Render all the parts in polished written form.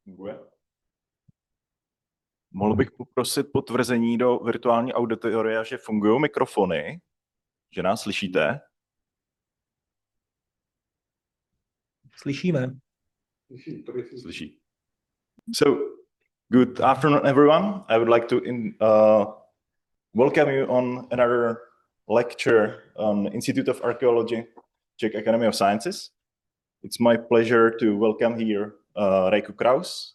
Funguje. Mohl bych poprosit potvrzení do virtuální auditoria, že fungují mikrofony, že nás slyšíte? Slyšíme. Slyší. So, good afternoon, everyone. I would like to welcome you on another lecture on Institute of Archaeology, Czech Academy of Sciences. It's my pleasure to welcome here Raiko Krauss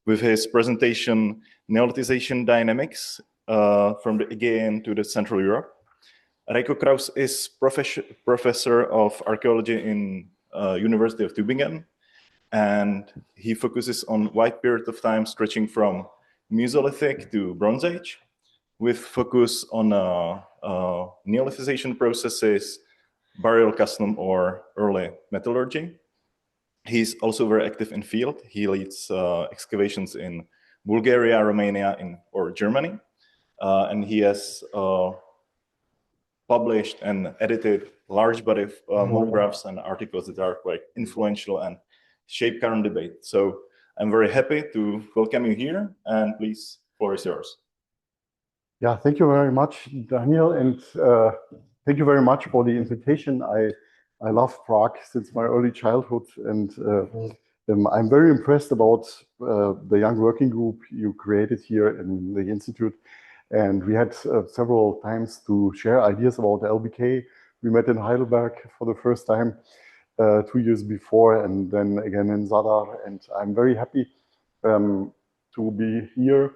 with his presentation Neolithisation Dynamics from the Aegean to the Central Europe. Raiko Krauss is professor of archaeology in University of Tübingen, and he focuses on wide period of time stretching from Mesolithic to Bronze Age, with focus on Neolithisation processes, burial custom, or early metallurgy. He's also very active in field. He leads excavations in Bulgaria, Romania, or Germany, and he has published and edited large body of monographs and articles that are quite influential and shape current debate. So I'm very happy to welcome you here, and please, floor is yours. Yeah, thank you very much, Daniel, and thank you very much for the invitation. I love Prague since my early childhood, and I'm very impressed about the young working group you created here in the Institute. And we had several times to share ideas about LBK. We met in Heidelberg for the first time 2 years before, and then again in Zadar. And I'm very happy to be here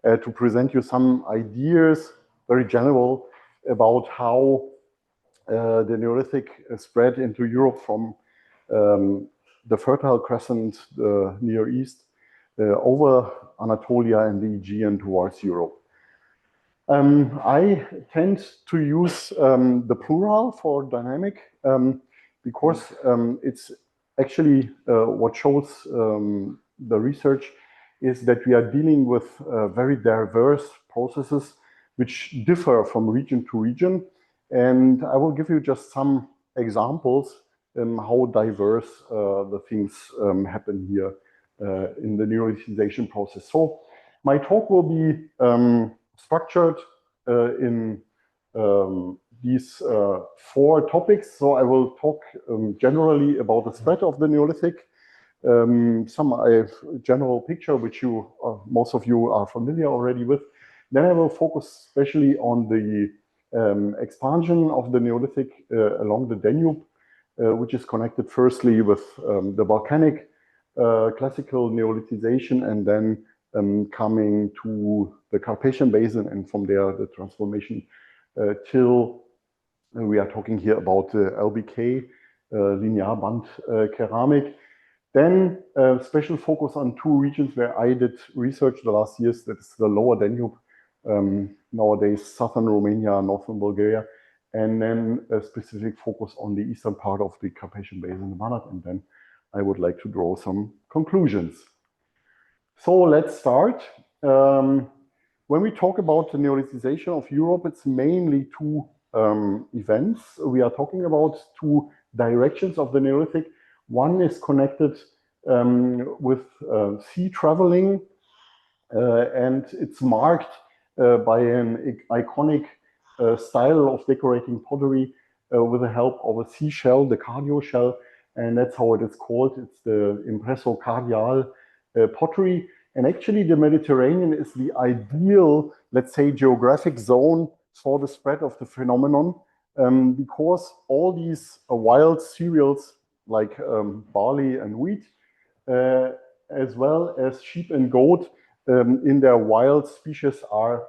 to present you some ideas, very general, about how the Neolithic spread into Europe from the Fertile Crescent, the Near East, over Anatolia and the Aegean towards Europe. I tend to use the plural for dynamic because it's actually what shows the research is that we are dealing with very diverse processes which differ from region to region. And I will give you just some examples how diverse the things happen here in the Neolithization process. So my talk will be structured in these 4 topics. So I will talk generally about the spread of the Neolithic, some general picture which you most of you are familiar already with. Then I will focus especially on the expansion of the Neolithic along the Danube, which is connected firstly with the volcanic classical Neolithization, and then coming to the Carpathian Basin, and from there the transformation till we are talking here about the LBK, linear band ceramic. Then special focus on 2 regions where I did research the last years. That's the lower Danube, nowadays southern Romania, northern Bulgaria, and then a specific focus on the eastern part of the Carpathian Basin, the Banat, and then I would like to draw some conclusions. So let's start. When we talk about the Neolithization of Europe, it's mainly 2 events. We are talking about 2 directions of the Neolithic. One is connected with sea traveling, and it's marked by an iconic style of decorating pottery with the help of a seashell, the cardio shell, and that's how it is called. It's the impresso cardial pottery. And actually the Mediterranean is the ideal, let's say, geographic zone for the spread of the phenomenon, because all these wild cereals like barley and wheat, as well as sheep and goat, in their wild species are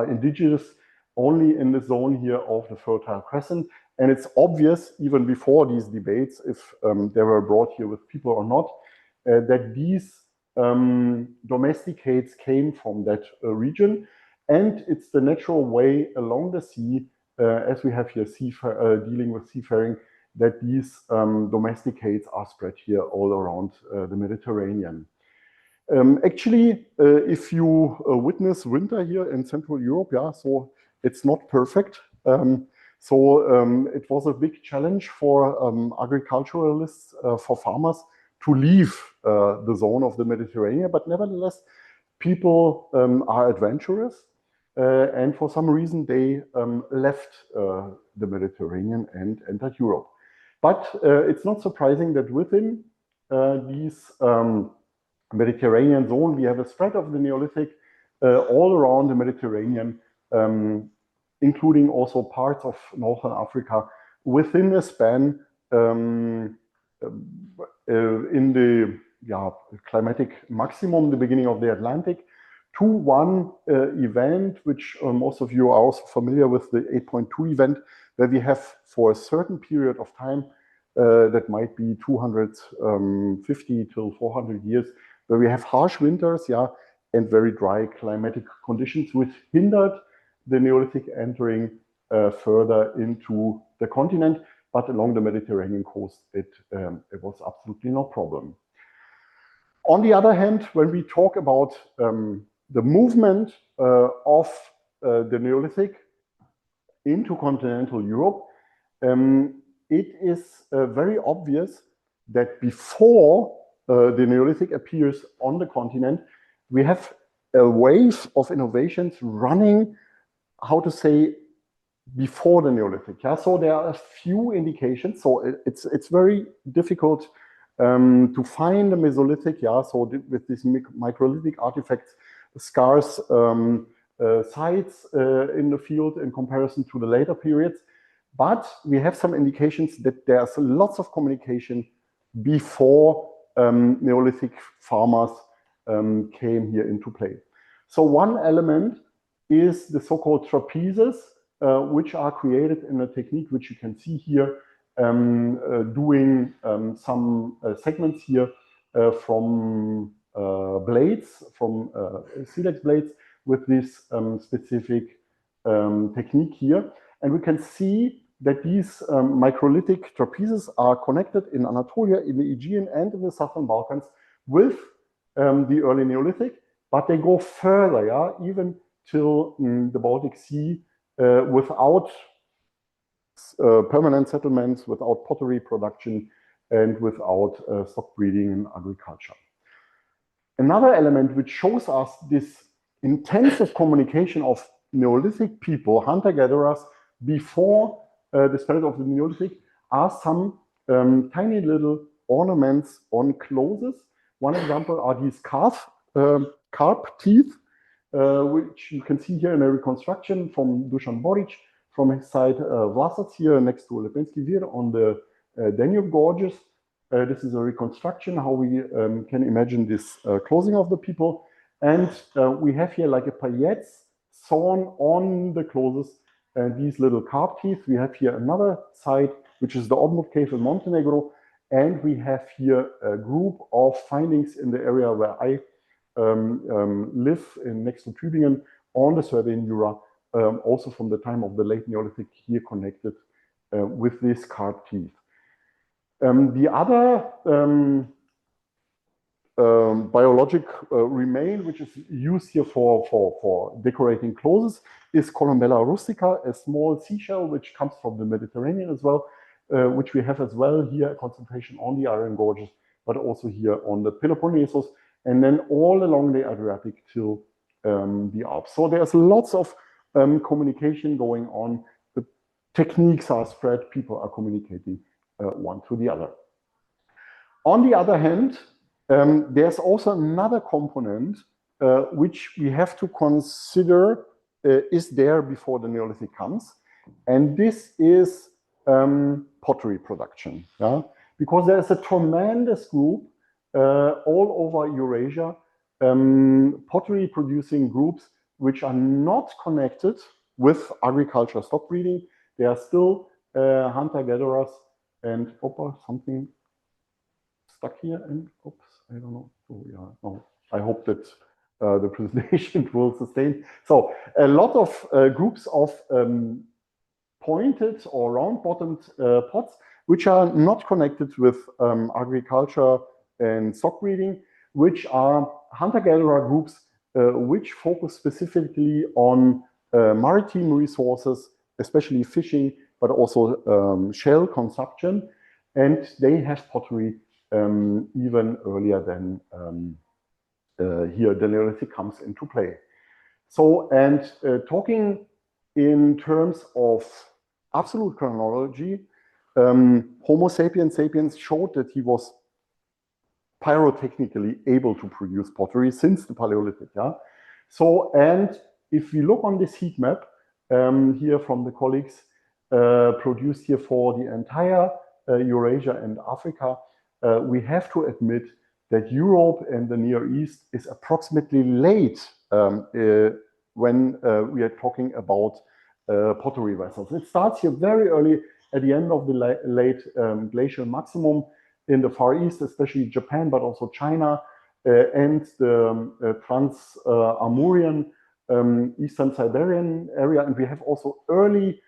indigenous only in the zone here of the Fertile Crescent. And it's obvious, even before these debates, if they were brought here with people or not, that these domesticates came from that region. And it's the natural way along the sea, as we have here dealing with seafaring, that these domesticates are spread here all around the Mediterranean. Actually, if you witness winter here in Central Europe, yeah, so it's not perfect. So it was a big challenge for agriculturalists, for farmers, to leave the zone of the Mediterranean. But nevertheless, people are adventurous, and for some reason they left the Mediterranean and entered Europe. But it's not surprising that within these Mediterranean zone, we have a spread of the Neolithic all around the Mediterranean, including also parts of Northern Africa, within a span in the climatic maximum, the beginning of the Atlantic, to one event, which most of you are also familiar with, the 8.2 event, where we have for a certain period of time, that might be 250 till 400 years, where we have harsh winters, and very dry climatic conditions, which hindered the Neolithic entering further into the continent. But along the Mediterranean coast, it was absolutely no problem. On the other hand, when we talk about the movement of the Neolithic into continental Europe, it is very obvious that before the Neolithic appears on the continent, we have a wave of innovations running, how to say, before the Neolithic. So there are a few indications. So it's very difficult to find the Mesolithic. So with these microlithic artifacts, scarce sites in the field in comparison to the later periods. But we have some indications that there's lots of communication before Neolithic farmers came here into play. So one element is the so-called trapezes, which are created in a technique which you can see here, doing some segments here from blades, from silex blades, with this specific technique here. And we can see that these microlithic trapezes are connected in Anatolia, in the Aegean, and in the southern Balkans with the early Neolithic, but they go further, even till the Baltic Sea, without permanent settlements, without pottery production, and without stock breeding and agriculture. Another element which shows us this intensive communication of Neolithic people, hunter-gatherers, before the spread of the Neolithic, are some tiny little ornaments on clothes. One example are these carp teeth, which you can see here in a reconstruction from Dusan Boric, from his site Vlasac here next to Lepenski Vir on the Danube Gorges. This is a reconstruction, how we can imagine this clothing of the people. And we have here like a paillettes sewn on the clothes, these little carp teeth. We have here another site, which is the Obnut Cave in Montenegro. And we have here a group of findings in the area where I live, next to Tübingen, on the Serbian Jura, also from the time of the late Neolithic, here connected with this carp teeth. The other biologic remain, which is used here for decorating clothes, is Columbella rustica, a small seashell which comes from the Mediterranean as well, which we have as well here, a concentration on the Iron Gorges, but also here on the Peloponnesus, and then all along the Adriatic till the Alps. So there's lots of communication going on. The techniques are spread, people are communicating one to the other. On the other hand, there's also another component which we have to consider is there before the Neolithic comes, and this is pottery production. Because there's a tremendous group all over Eurasia, pottery producing groups which are not connected with agriculture stock breeding. They are still hunter-gatherers, and something stuck here, and I don't know. Oh, yeah, no. I hope that the presentation will sustain. So a lot of groups of pointed or round-bottomed pots, which are not connected with agriculture and stock breeding, which are hunter-gatherer groups which focus specifically on maritime resources, especially fishing, but also shell consumption. And they have pottery even earlier than here the Neolithic comes into play. So, and talking in terms of absolute chronology, Homo sapiens sapiens showed that he was pyrotechnically able to produce pottery since the Paleolithic. Yeah. So, and if we look on this heat map here from the colleagues produced here for the entire Eurasia and Africa, we have to admit that Europe and the Near East is approximately late when we are talking about pottery vessels. It starts here very early at the end of the late glacial maximum in the Far East, especially Japan, but also China and the Trans-Amurian Eastern Siberian area. And we have also early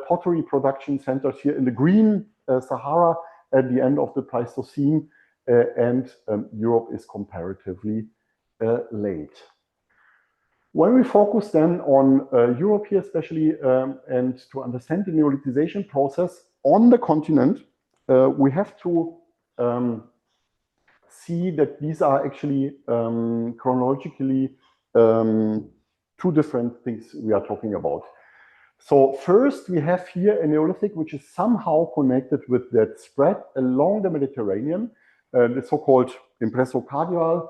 pottery production centers here in the green Sahara at the end of the Pleistocene, and Europe is comparatively late. When we focus then on Europe here especially, and to understand the Neolithization process on the continent, we have to see that these are actually chronologically two different things we are talking about. So first we have here a Neolithic which is somehow connected with that spread along the Mediterranean, the so-called impresso-cardial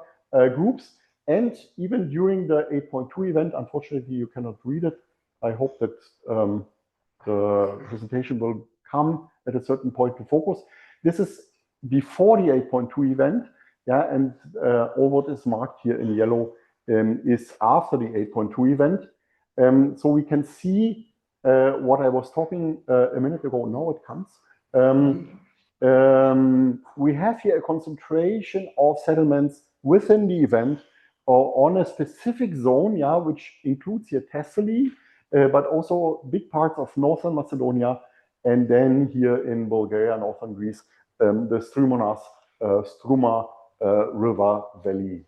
groups. And even during the 8.2 event, unfortunately you cannot read it. I hope that the presentation will come at a certain point to focus. This is before the 8.2 event, yeah, and all what is marked here in yellow is after the 8.2 event. So we can see what I was talking a minute ago. Now it comes. We have here a concentration of settlements within the event on a specific zone, yeah, which includes here Thessaly, but also big parts of northern Macedonia, and then here in Bulgaria, northern Greece, the Struma River Valley.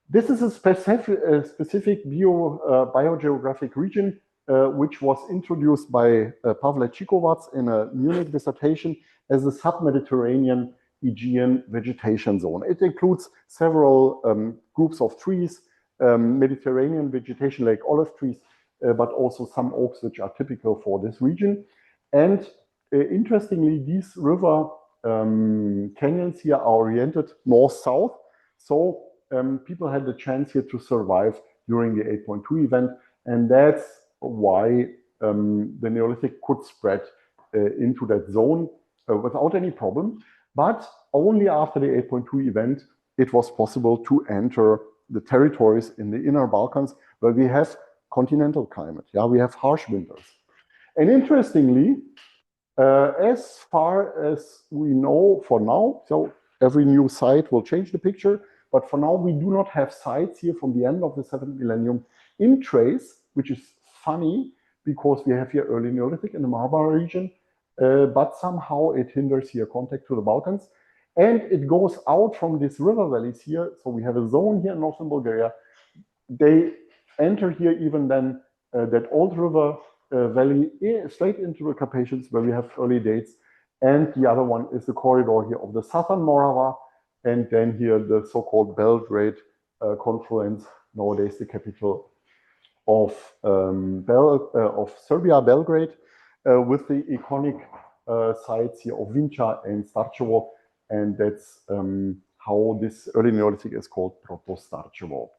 This is a specific biogeographic region which was introduced by Pavle Čikovac in a Munich dissertation as the sub-Mediterranean Aegean vegetation zone. It includes several groups of trees, Mediterranean vegetation like olive trees, but also some oaks which are typical for this region. And interestingly, these river canyons here are oriented north-south. So people had the chance here to survive during the 8.2 event. And that's why the Neolithic could spread into that zone without any problem. But only after the 8.2 event, it was possible to enter the territories in the inner Balkans where we have continental climate. Yeah, we have harsh winters. And interestingly, as far as we know for now, so every new site will change the picture, but for now we do not have sites here from the end of the 7th millennium in Thrace, which is funny because we have here early Neolithic in the Marmara region, but somehow it hinders here contact to the Balkans. And it goes out from these river valleys here. So we have a zone here in northern Bulgaria. They enter here even then that old river valley straight into the Carpathians where we have early dates. And the other one is the corridor here of the southern Morava. And then here the so-called Belgrade confluence, nowadays the capital of Serbia, Belgrade, with the iconic sites here of Vinča and Starčevo. And that's how this early Neolithic is called Proto-Starčevo.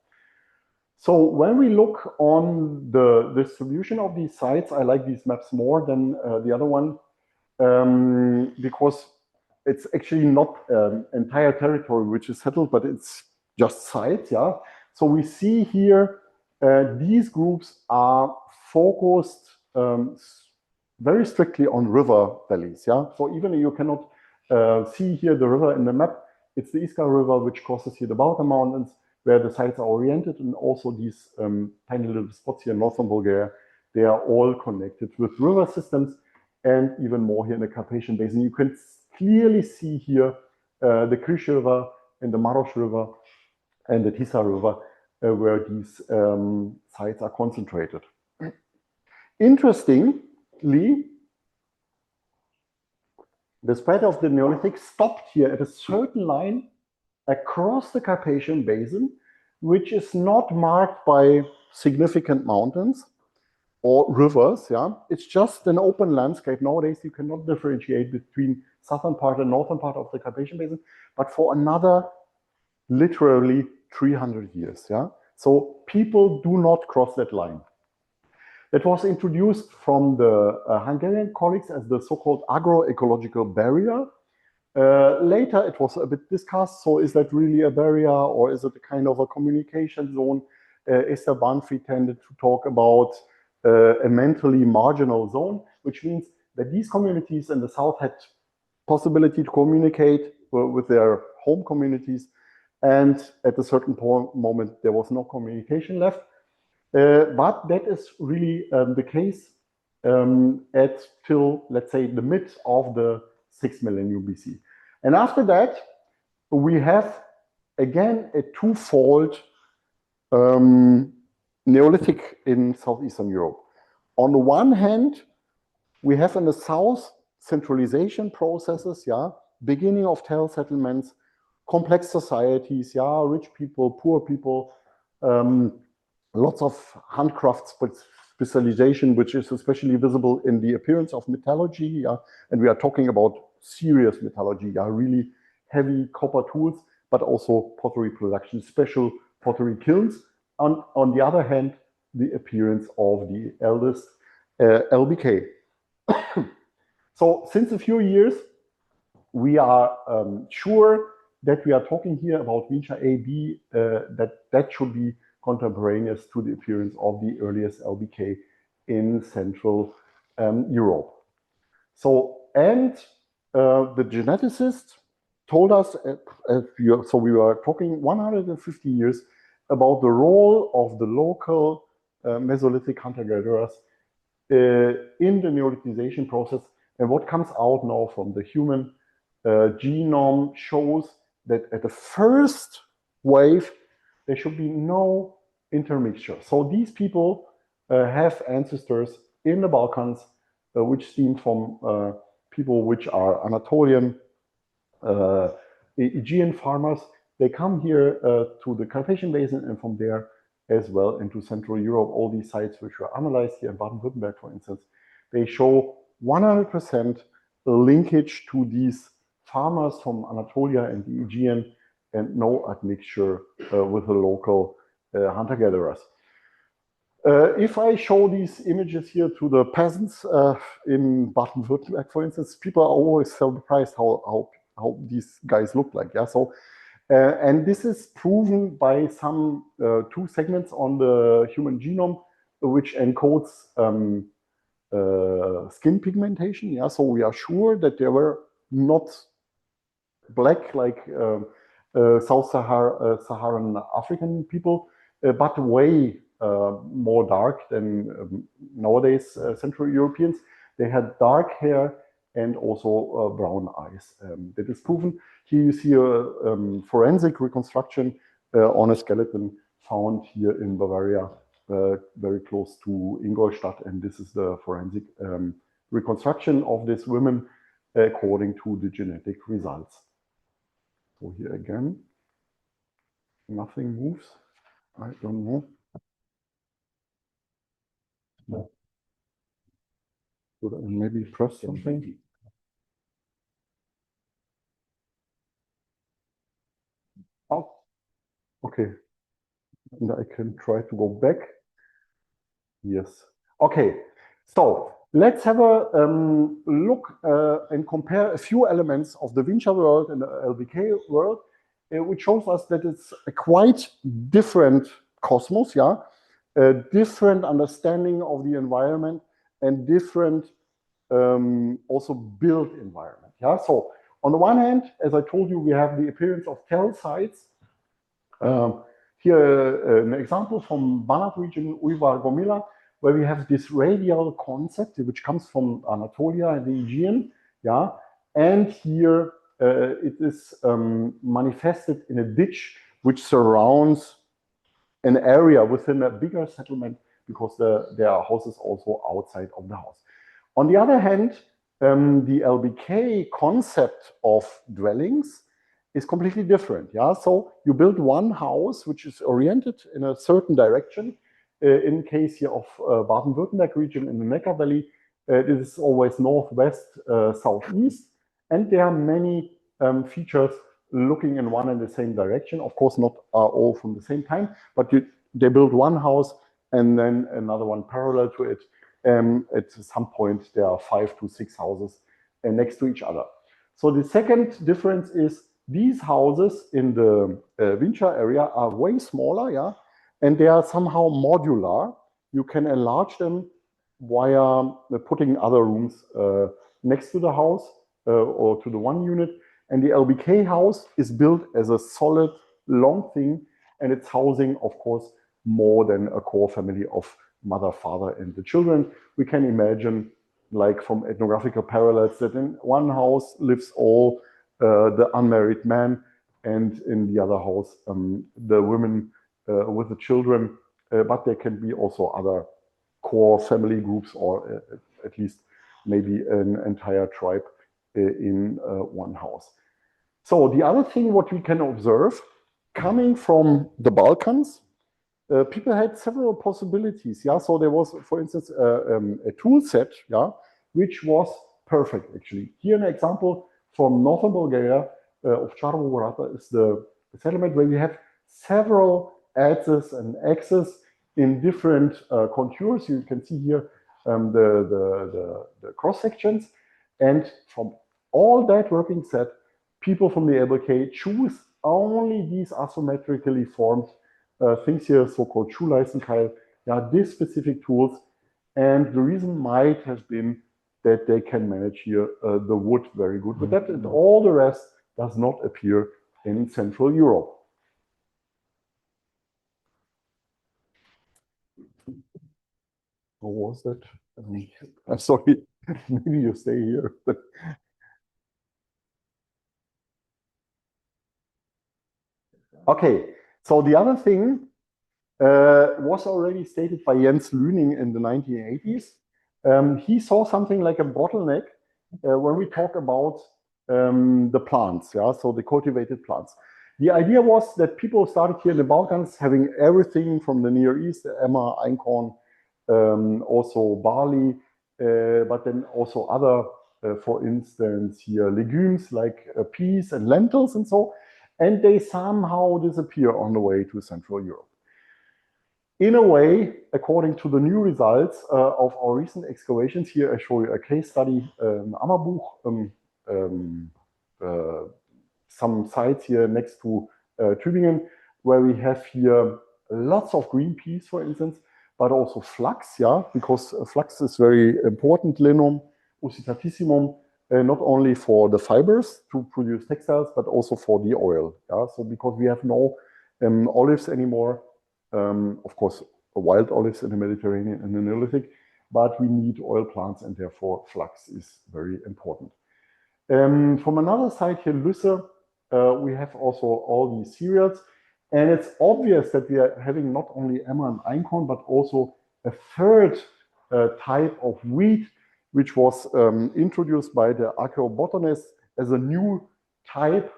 So when we look on the distribution of these sites, I like these maps more than the other one, because it's actually not entire territory which is settled, but it's just sites, yeah. So we see here these groups are focused very strictly on river valleys, yeah. So even you cannot see here the river in the map, it's the Iskar River which crosses here the Balkan Mountains, where the sites are oriented, and also these tiny little spots here in northern Bulgaria, they are all connected with river systems, and even more here in the Carpathian Basin. You can clearly see here the Krish River and the Maros River and the Tisa River, where these sites are concentrated. Interestingly, the spread of the Neolithic stopped here at a certain line across the Carpathian Basin, which is not marked by significant mountains or rivers. Yeah, it's just an open landscape. Nowadays, you cannot differentiate between southern part and northern part of the Carpathian Basin, but for another literally 300 years. Yeah, so people do not cross that line. That was introduced from the Hungarian colleagues as the so-called agroecological barrier. Later, it was a bit discussed. So, is that really a barrier, or is it a kind of a communication zone? Esther Banfi tended to talk about a mentally marginal zone, which means that these communities in the south had possibility to communicate with their home communities, and at a certain moment there was no communication left. But that is really the case till, let's say, the mid of the 6th millennium BC. And after that, we have again a twofold Neolithic in southeastern Europe. On the one hand, we have in the south centralization processes, yeah, beginning of tile settlements, complex societies, yeah, rich people, poor people, lots of handcraft specialization, which is especially visible in the appearance of metallurgy, yeah, and we are talking about serious metallurgy, yeah, really heavy copper tools, but also pottery production, special pottery kilns. On the other hand, the appearance of the eldest LBK. So since a few years, we are sure that we are talking here about Vincha AB, that should be contemporaneous to the appearance of the earliest LBK in Central Europe. So, and the geneticist told us, so we were talking 150 years about the role of the local Mesolithic hunter-gatherers in the Neolithization process. And what comes out now from the human genome shows that at the first wave, there should be no intermixture. So these people have ancestors in the Balkans, which stem from people which are Anatolian, Aegean farmers. They come here to the Carpathian Basin, and from there as well into Central Europe. All these sites which were analyzed here in Baden-Württemberg, for instance, they show 100% linkage to these farmers from Anatolia and the Aegean, and no admixture with the local hunter-gatherers. If I show these images here to the peasants in Baden-Württemberg, for instance, people are always so surprised how these guys look like. Yeah, so and this is proven by some 2 segments on the human genome, which encodes skin pigmentation. Yeah, so we are sure that they were not black like Saharan African people, but way more dark than nowadays Central Europeans. They had dark hair and also brown eyes. That is proven. Here you see a forensic reconstruction on a skeleton found here in Bavaria, very close to Ingolstadt, and this is the forensic reconstruction of these women according to the genetic results. So here again, nothing moves. I don't know. No. Should I maybe press something? Oh, okay. And I can try to go back. Yes. Okay. So let's have a look and compare a few elements of the Vincha world and the LBK world, which shows us that it's a quite different cosmos, yeah, a different understanding of the environment and different also built environment. Yeah. So on the one hand, as I told you, we have the appearance of tell sites. Here an example from Banat region, Uyvar Gomila, where we have this radial concept which comes from Anatolia and the Aegean. Yeah. And here it is manifested in a ditch which surrounds an area within a bigger settlement, because there are houses also outside of the house. On the other hand, the LBK concept of dwellings is completely different. Yeah, so you build one house which is oriented in a certain direction. In case here of Baden-Württemberg region in the Neckar Valley, it is always northwest, southeast, and there are many features looking in one and the same direction. Of course, not all from the same time, but they build one house and then another one parallel to it. At some point, there are 5 to 6 houses next to each other. So the second difference is these houses in the Vincha area are way smaller, yeah, and they are somehow modular. You can enlarge them via putting other rooms next to the house or to the one unit. And the LBK house is built as a solid, long thing, and it's housing, of course, more than a core family of mother, father, and the children. We can imagine, like from ethnographical parallels, that in one house lives all the unmarried men, and in the other house, the women with the children, but there can be also other core family groups, or at least maybe an entire tribe in one house. So the other thing what we can observe, coming from the Balkans, people had several possibilities. Yeah, so there was, for instance, a tool set, yeah, which was perfect actually. Here an example from northern Bulgaria of Charvo is the settlement where we have several adzes and axes in different contours. You can see here the cross sections, and from all that working set, people from the LBK choose only these asymmetrically formed things here, so-called Schuhleistenkeil, yeah, these specific tools. And the reason might have been that they can manage here the wood very good, but that and all the rest does not appear in Central Europe. What was that? I'm sorry, maybe you stay here. Okay, so the other thing was already stated by Jens Lüning in the 1980s. He saw something like a bottleneck when we talk about the plants, yeah, so the cultivated plants. The idea was that people started here in the Balkans having everything from the Near East, emmer, einkorn, also barley, but then also other, for instance, here legumes like peas and lentils and so, and they somehow disappear on the way to Central Europe. In a way, according to the new results of our recent excavations, here I show you a case study, Ammerbuch, some sites here next to Tübingen, where we have here lots of green peas, for instance, but also flax, yeah, because flax is very important, Linum usitatissimum, not only for the fibers to produce textiles, but also for the oil, yeah, so because we have no olives anymore, of course, wild olives in the Mediterranean and the Neolithic, but we need oil plants, and therefore flax is very important. From another side here, Lüsse, we have also all these cereals, and it's obvious that we are having not only emmer and einkorn, but also a third type of wheat, which was introduced by the archaeobotanists as a new type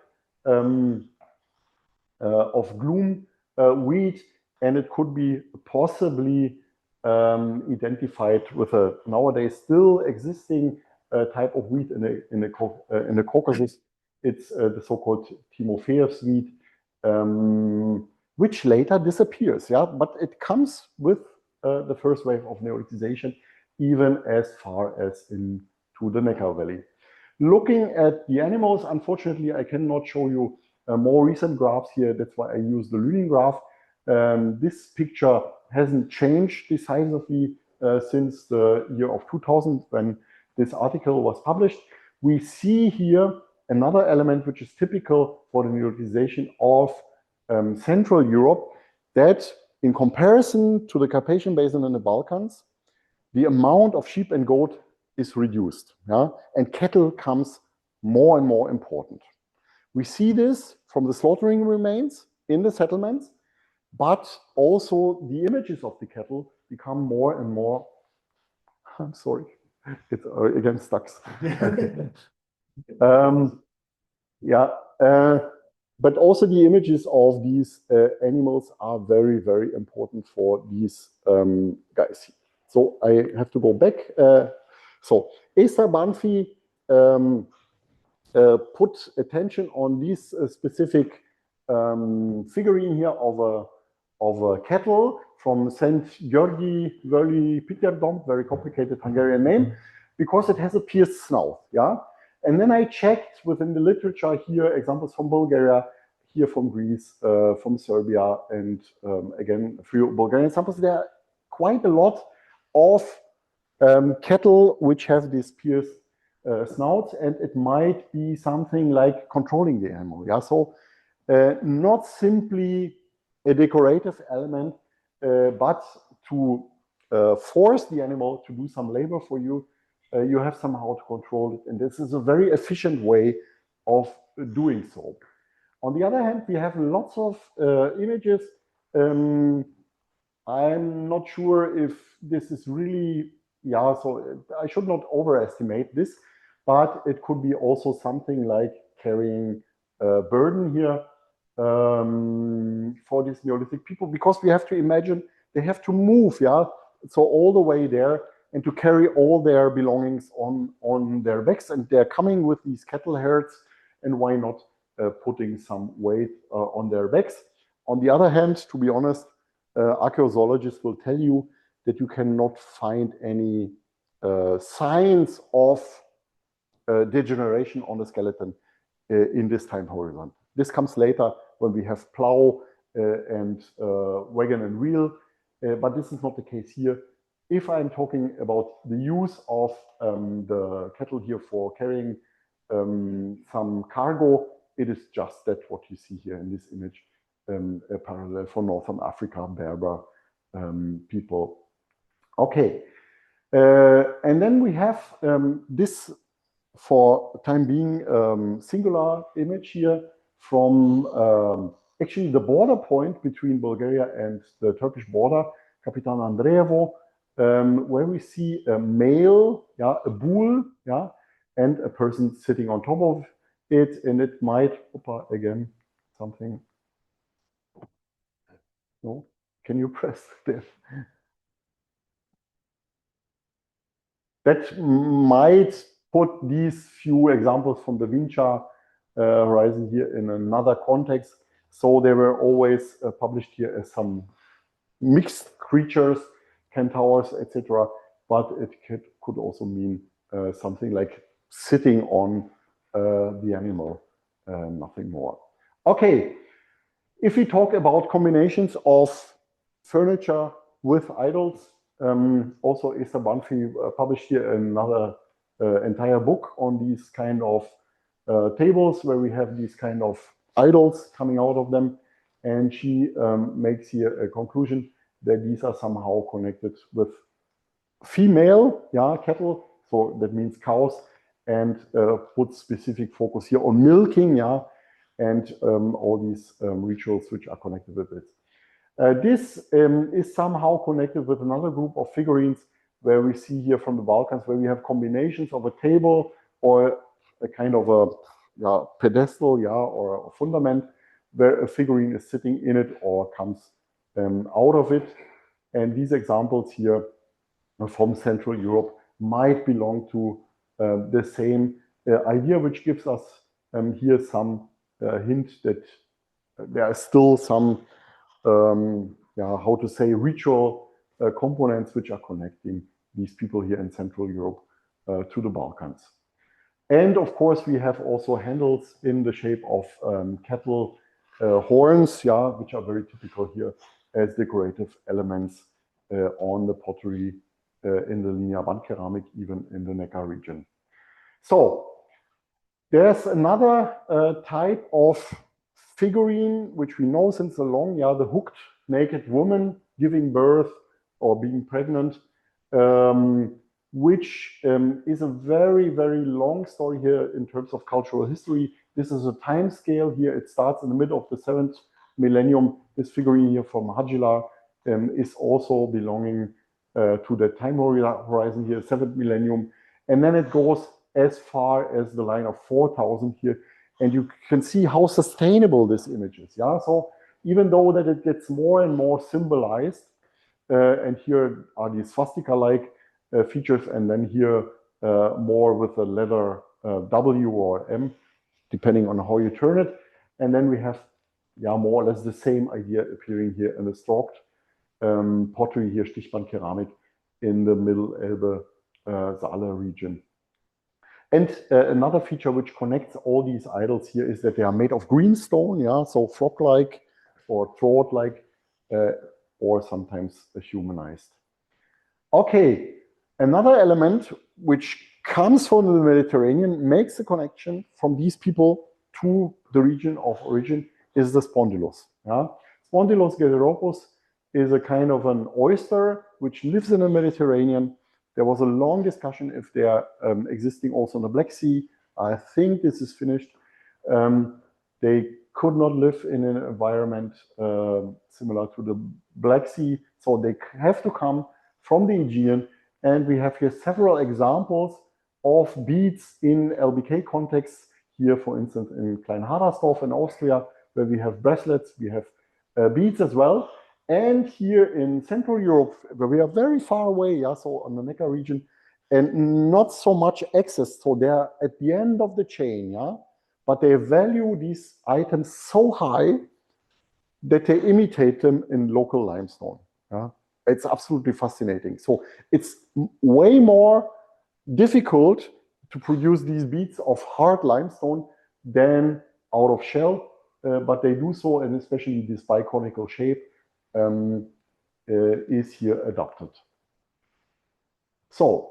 of gloom wheat, and it could be possibly identified with a nowadays still existing type of wheat in the Caucasus. It's the so-called Timofeev's wheat, which later disappears. Yeah, but it comes with the first wave of Neolithization, even as far as into the Neckar Valley. Looking at the animals, unfortunately, I cannot show you more recent graphs here. That's why I use the Lüning graph. This picture hasn't changed decisively since the year of 2000 when this article was published. We see here another element which is typical for the Neolithization of Central Europe, that in comparison to the Carpathian Basin and the Balkans, the amount of sheep and goat is reduced, yeah? And cattle comes more and more important. We see this from the slaughtering remains in the settlements, but also the images of the cattle become more and more, I'm sorry, It's again stuck. Yeah, but also the images of these animals are very, very important for these guys. So I have to go back. So Esther Banfi put attention on this specific figurine here of a cattle from St. Georgi Völgy Pityardom, very complicated Hungarian name, because it has a pierced snout. Yeah. And then I checked within the literature here, examples from Bulgaria, here from Greece, from Serbia, and again, a few Bulgarian samples. There are quite a lot of cattle which have this pierced snouts, and it might be something like controlling the animal. Yeah, so not simply a decorative element, but to force the animal to do some labor for you. You have somehow to control it, and this is a very efficient way of doing so. On the other hand, we have lots of images. I'm not sure if this is really, yeah, so I should not overestimate this, but it could be also something like carrying a burden here for these Neolithic people, because we have to imagine they have to move, yeah, so all the way there, and to carry all their belongings on their backs, and they're coming with these cattle herds, and why not putting some weight on their backs. On the other hand, to be honest, archaeologists will tell you that you cannot find any signs of degeneration on the skeleton in this time horizon. This comes later when we have plow and wagon and wheel, but this is not the case here. If I'm talking about the use of the cattle here for carrying some cargo, it is just that what you see here in this image, a parallel for Northern Africa, Berber people. Okay, and then we have this, for time being, singular image here from actually the border point between Bulgaria and the Turkish border, Kapitan Andreevo, where we see a male, yeah, a bull, yeah, and a person sitting on top of it, and it might, again, something. No, can you press this? That might put these few examples from the Vincha horizon here in another context. So they were always published here as some mixed creatures, centaurs, etc. But it could also mean something like sitting on the animal, nothing more. Okay, if we talk about combinations of furniture with idols, also Esther Banfi published here another entire book on these kind of tables where we have these kind of idols coming out of them, and she makes here a conclusion that these are somehow connected with female, yeah, cattle, so that means cows, and puts specific focus here on milking, yeah, and all these rituals which are connected with it. This is somehow connected with another group of figurines where we see here from the Balkans, where we have combinations of a table or a kind of a pedestal, yeah, or a fundament, where a figurine is sitting in it or comes out of it. And these examples here from Central Europe might belong to the same idea, which gives us here some hint that there are still some, how to say, ritual components which are connecting these people here in Central Europe to the Balkans. And of course, we have also handles in the shape of cattle horns, yeah, which are very typical here as decorative elements on the pottery in the linear Bandkeramik, even in the Neckar region. So there's another type of figurine which we know since long, yeah, the hooked naked woman giving birth or being pregnant, which is a very, very long story here in terms of cultural history. This is a time scale here. It starts in the middle of the 7th millennium. This figurine here from Hagilar is also belonging to the time horizon here, 7th millennium. And then it goes as far as the line of 4000 here. And you can see how sustainable this image is. Yeah, so even though that it gets more and more symbolized, and here are these swastika-like features, and then here more with the letter W or M, depending on how you turn it. And then we have, yeah, more or less the same idea appearing here in the stalked pottery here, Stichbandkeramik, in the Middle Elbe, Saale region. And another feature which connects all these idols here is that they are made of greenstone, yeah, so frog-like or trout-like, or sometimes humanized. Okay, another element which comes from the Mediterranean, makes a connection from these people to the region of origin, is the spondylus. Yeah? Spondylus galeropus is a kind of an oyster which lives in the Mediterranean. There was a long discussion if they are existing also in the Black Sea. I think this is finished. They could not live in an environment similar to the Black Sea, so they have to come from the Aegean. And we have here several examples of beads in LBK contexts. Here, for instance, in Kleinhadersdorf in Austria, where we have bracelets, we have beads as well. And here in Central Europe, where we are very far away, yeah, so on the Neckar region, and not so much access, so they're at the end of the chain, yeah, but they value these items so high that they imitate them in local limestone. Yeah? It's absolutely fascinating. So it's way more difficult to produce these beads of hard limestone than out of shell, but they do so, and especially this biconical shape is here adopted. So,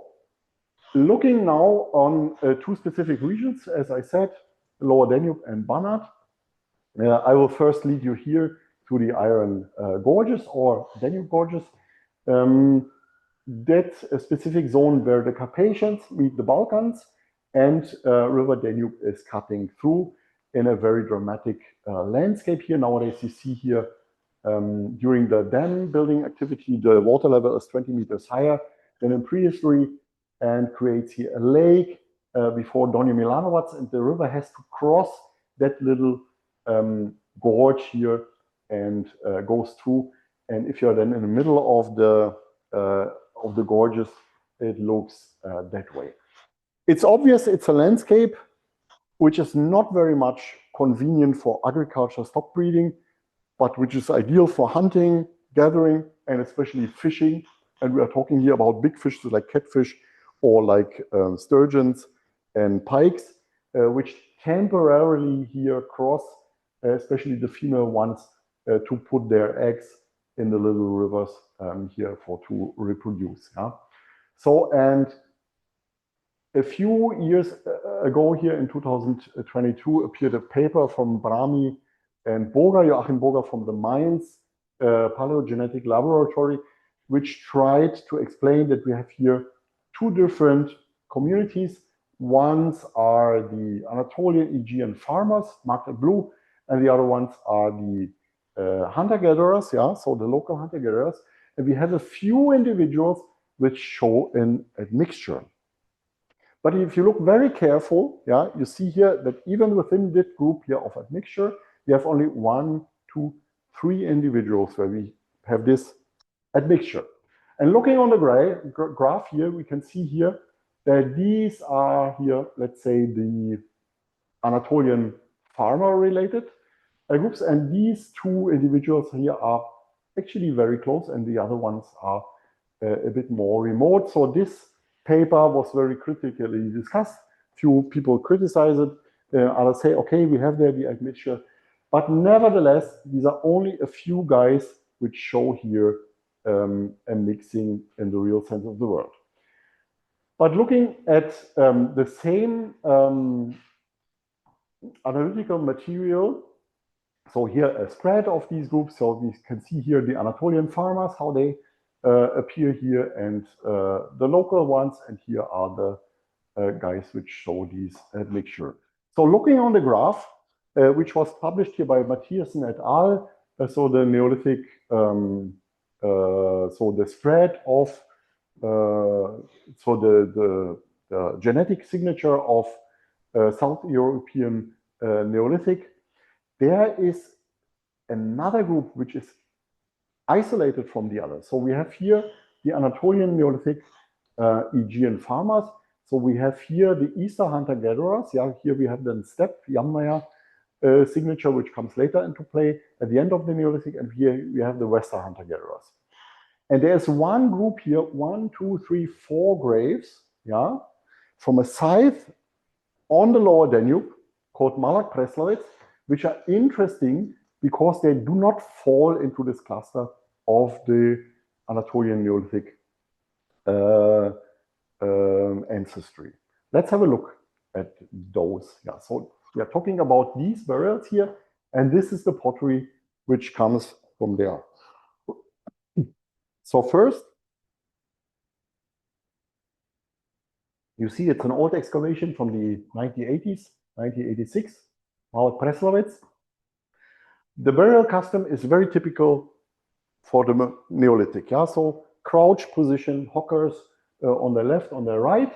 looking now on two specific regions, as I said, Lower Danube and Banat. I will first lead you here to the Iron Gorges or Danube Gorges. That's a specific zone where the Carpathians meet the Balkans, and River Danube is cutting through in a very dramatic landscape here. Nowadays, you see here during the dam building activity, the water level is 20 meters higher than in prehistory and creates here a lake before Donje Milanovac, and the river has to cross that little gorge here and goes through. And if you're then in the middle of the gorges, it looks that way. It's obvious it's a landscape which is not very much convenient for agriculture stock breeding, but which is ideal for hunting, gathering, and especially fishing. And we are talking here about big fish like catfish or like sturgeons and pikes, which temporarily here cross, especially the female ones, to put their eggs in the little rivers here to reproduce. Yeah? So, and a few years ago here in 2022 appeared a paper from Brahmi and Boga, Joachim Boga from the Mainz Paleogenetic Laboratory, which tried to explain that we have here two different communities. Ones are the Anatolian Aegean farmers, marked in blue, and the other ones are the hunter-gatherers, yeah, so the local hunter-gatherers. And we have a few individuals which show an admixture. But if you look very careful, yeah, you see here that even within that group here of admixture, we have only 1, 2, 3 individuals where we have this admixture. And looking on the graph here, we can see here that these are here, let's say, the Anatolian farmer-related groups, and these two individuals here are actually very close, and the other ones are a bit more remote. So this paper was very critically discussed. Few people criticize it. Others say, okay, we have there the admixture. But nevertheless, these are only a few guys which show here a mixing in the real sense of the word. But looking at the same analytical material, so here a spread of these groups, so we can see here the Anatolian farmers, how they appear here, and the local ones, and here are the guys which show these admixture. So looking on the graph, which was published here by Mathiasen et al., so the Neolithic, so the spread of so the genetic signature of South European Neolithic. There is another group which is isolated from the others. So we have here the Anatolian Neolithic Aegean farmers. So we have here the Eastern hunter-gatherers. Yeah, here we have the steppe Yamnaya signature, which comes later into play at the end of the Neolithic, and here we have the Western hunter-gatherers. And there's one group here, 1, 2, 3, 4 graves, yeah, from a site on the lower Danube called Malak Preslavec, which are interesting because they do not fall into this cluster of the Anatolian Neolithic ancestry. Let's have a look at those. Yeah, so we are talking about these burials here, and this is the pottery which comes from there. So first, you see it's an old excavation from the 1980s, 1986, Malak Preslavec. The burial custom is very typical for the Neolithic. Yeah? So crouch position, hookers on the left, on the right,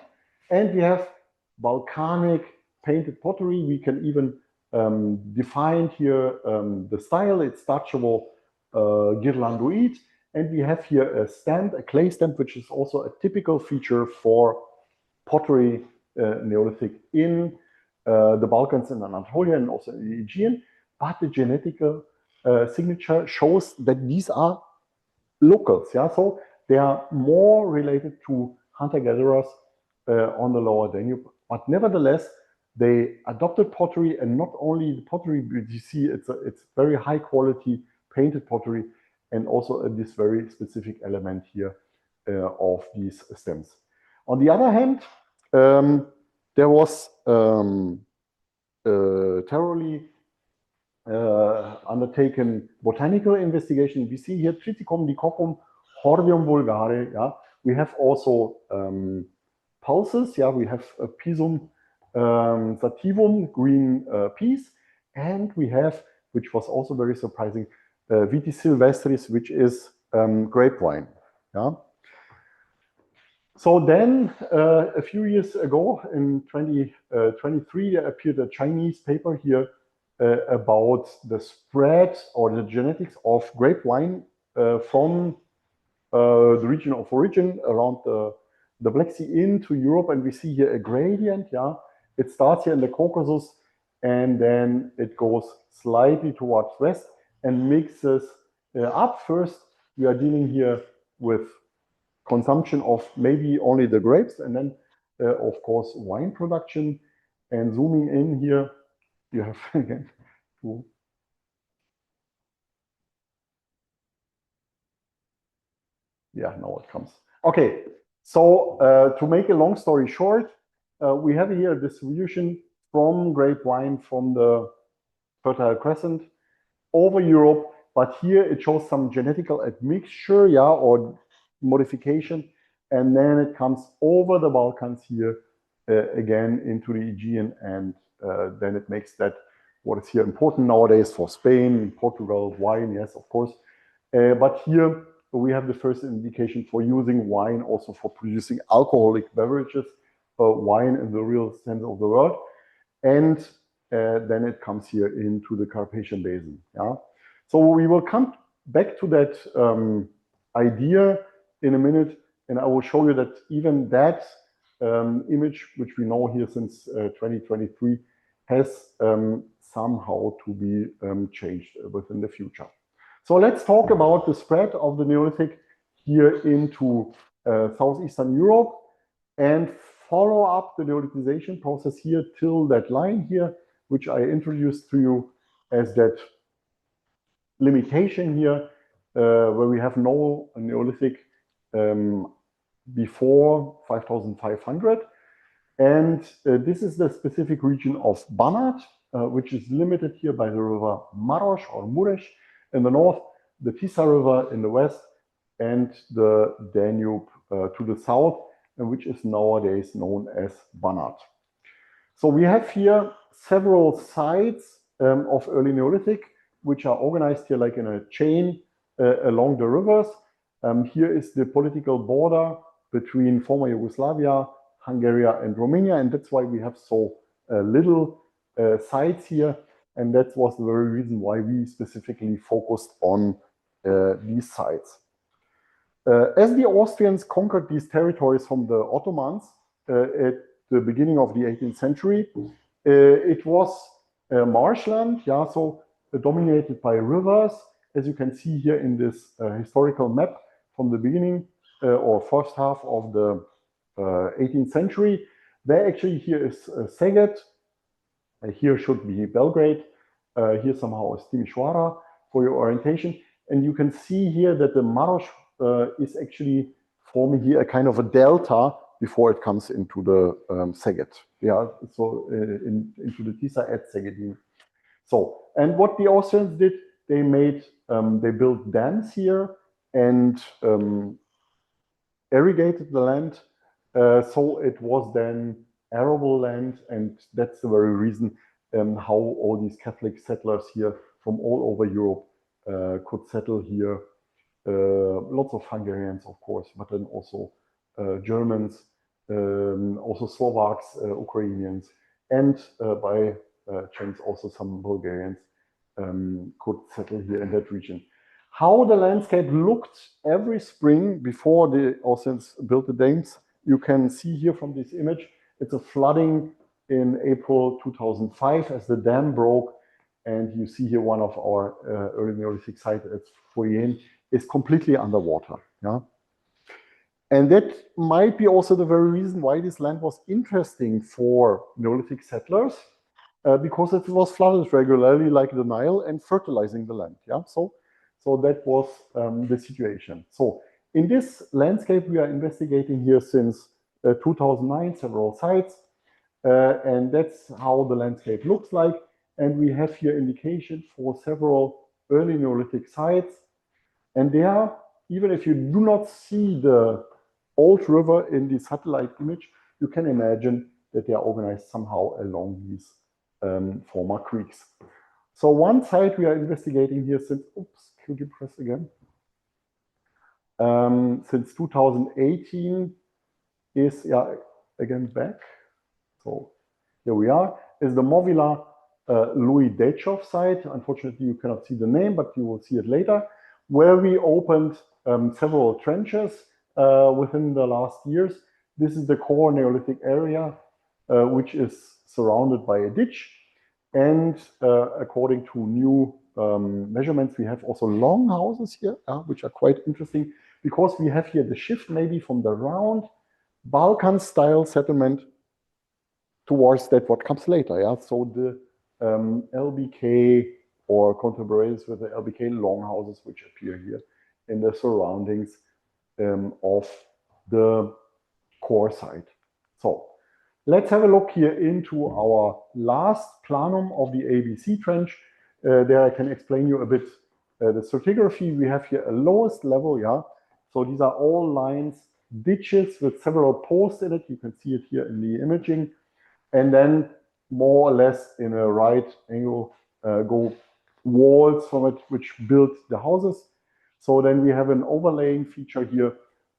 and we have volcanic painted pottery. We can even define here the style. It's Dutchable Ghirlandoid. And we have here a stamp, a clay stamp, which is also a typical feature for pottery Neolithic in the Balkans and Anatolia and also in the Aegean. But the genetical signature shows that these are locals. Yeah? So they are more related to hunter-gatherers on the lower Danube. But nevertheless, they adopted pottery, and not only the pottery, but you see it's very high quality painted pottery, and also this very specific element here of these stems. On the other hand, there was thoroughly undertaken botanical investigation. We see here Triticum, Dicoccum, Hordeum vulgare. Yeah, we have also pulses. Yeah, we have Pisum sativum, green peas, and we have, which was also very surprising, Vitis sylvestris, which is grape wine. Yeah. So then, a few years ago, in 2023, there appeared a Chinese paper here about the spread or the genetics of grape wine from the region of origin around the Black Sea into Europe, and we see here a gradient. Yeah, it starts here in the Caucasus, and then it goes slightly towards west and mixes up. First, we are dealing here with consumption of maybe only the grapes, and then, of course, wine production. And zooming in here, you have again to now it comes. Okay, so to make a long story short, we have here a distribution from grape wine from the Fertile Crescent over Europe, but here it shows some genetical admixture, yeah, or modification, and then it comes over the Balkans here again into the Aegean, and then it makes that what is here important nowadays for Spain, Portugal, wine, yes, of course, but here we have the first indication for using wine also for producing alcoholic beverages, wine in the real sense of the word, and then it comes here into the Carpathian Basin. Yeah, so we will come back to that idea in a minute, and I will show you that even that image, which we know here since 2023, has somehow to be changed within the future. So let's talk about the spread of the Neolithic here into southeastern Europe and follow up the Neolithization process here till that line here, which I introduced to you as that limitation here, where we have no Neolithic before 5500. And this is the specific region of Banat, which is limited here by the river Maros or Mureș in the north, the Tisa River in the west, and the Danube to the south, and which is nowadays known as Banat. So we have here several sites of early Neolithic, which are organized here like in a chain along the rivers. Here is the political border between former Yugoslavia, Hungary, and Romania, and that's why we have so little sites here, and that was the very reason why we specifically focused on these sites. As the Austrians conquered these territories from the Ottomans at the beginning of the 18th century, it was marshland, yeah, so dominated by rivers, as you can see here in this historical map from the beginning or first half of the 18th century. There actually here is Szeged, here should be Belgrade, here somehow is Timișoara for your orientation. And you can see here that the Maros is actually forming here a kind of a delta before it comes into the Szeged. Yeah, so into the Tisza at Szeged. So, and what the Austrians did, they made, they built dams here and irrigated the land. So it was then arable land, and that's the very reason how all these Catholic settlers here from all over Europe could settle here. Lots of Hungarians, of course, but then also Germans, also Slovaks, Ukrainians, and by chance also some Bulgarians could settle here in that region. How the landscape looked every spring before the Austrians built the dams, you can see here from this image. It's a flooding in April 2005 as the dam broke, and you see here one of our early Neolithic sites at Frühgeschichte is completely underwater. Yeah, and that might be also the very reason why this land was interesting for Neolithic settlers, because it was flooded regularly like the Nile and fertilizing the land. Yeah, so that was the situation. So in this landscape, we are investigating here since 2009, several sites, and that's how the landscape looks like. And we have here indication for several early Neolithic sites. And there, even if you do not see the old river in the satellite image, you can imagine that they are organized somehow along these former creeks. So one site we are investigating here since, oops, could you press again? Since 2018 is, yeah, again back. So here we are, is the Movila Louis Dechov site. Unfortunately, you cannot see the name, but you will see it later, where we opened several trenches within the last years. This is the core Neolithic area, which is surrounded by a ditch. And according to new measurements, we have also long houses here, which are quite interesting, because we have here the shift maybe from the round Balkan-style settlement towards that what comes later. Yeah, so the LBK or contemporaries with the LBK longhouses which appear here in the surroundings of the core site. So let's have a look here into our last planum of the ABC trench. There I can explain you a bit the stratigraphy. We have here a lowest level, yeah. So these are all lines, ditches with several posts in it. You can see it here in the imaging. And then more or less in a right angle go walls from it, which build the houses. So then we have an overlaying feature here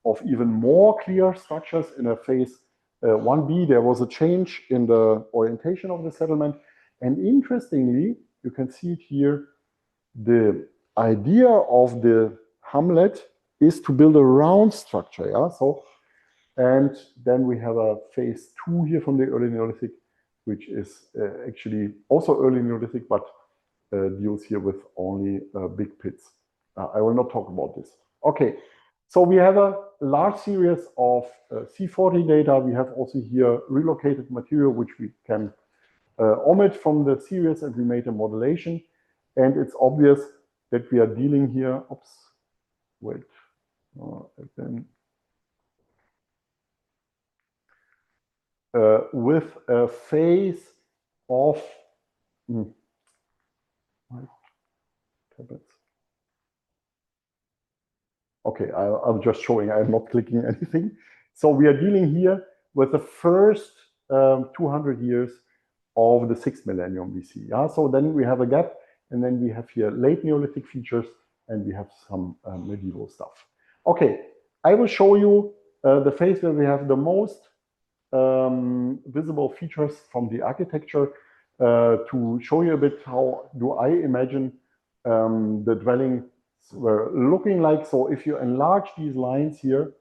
of even more clear structures in a phase 1B. There was a change in the orientation of the settlement. And interestingly, you can see it here, the idea of the hamlet is to build a round structure. Yeah, so, and then we have a phase 2 here from the early Neolithic, which is actually also early Neolithic, but deals here with only big pits. I will not talk about this. Okay, so we have a large series of C40 data. We have also here relocated material, which we can omit from the series, and we made a modulation. And it's obvious that we are dealing here, oops, wait, again. With a phase of okay, I'm just showing, I'm not clicking anything. So we are dealing here with the first 200 years of the 6th millennium BC. Yeah, so then we have a gap, and then we have here late Neolithic features, and we have some medieval stuff. Okay, I will show you the phase where we have the most visible features from the architecture to show you a bit how do I imagine the dwellings were looking like. So if you enlarge these lines here,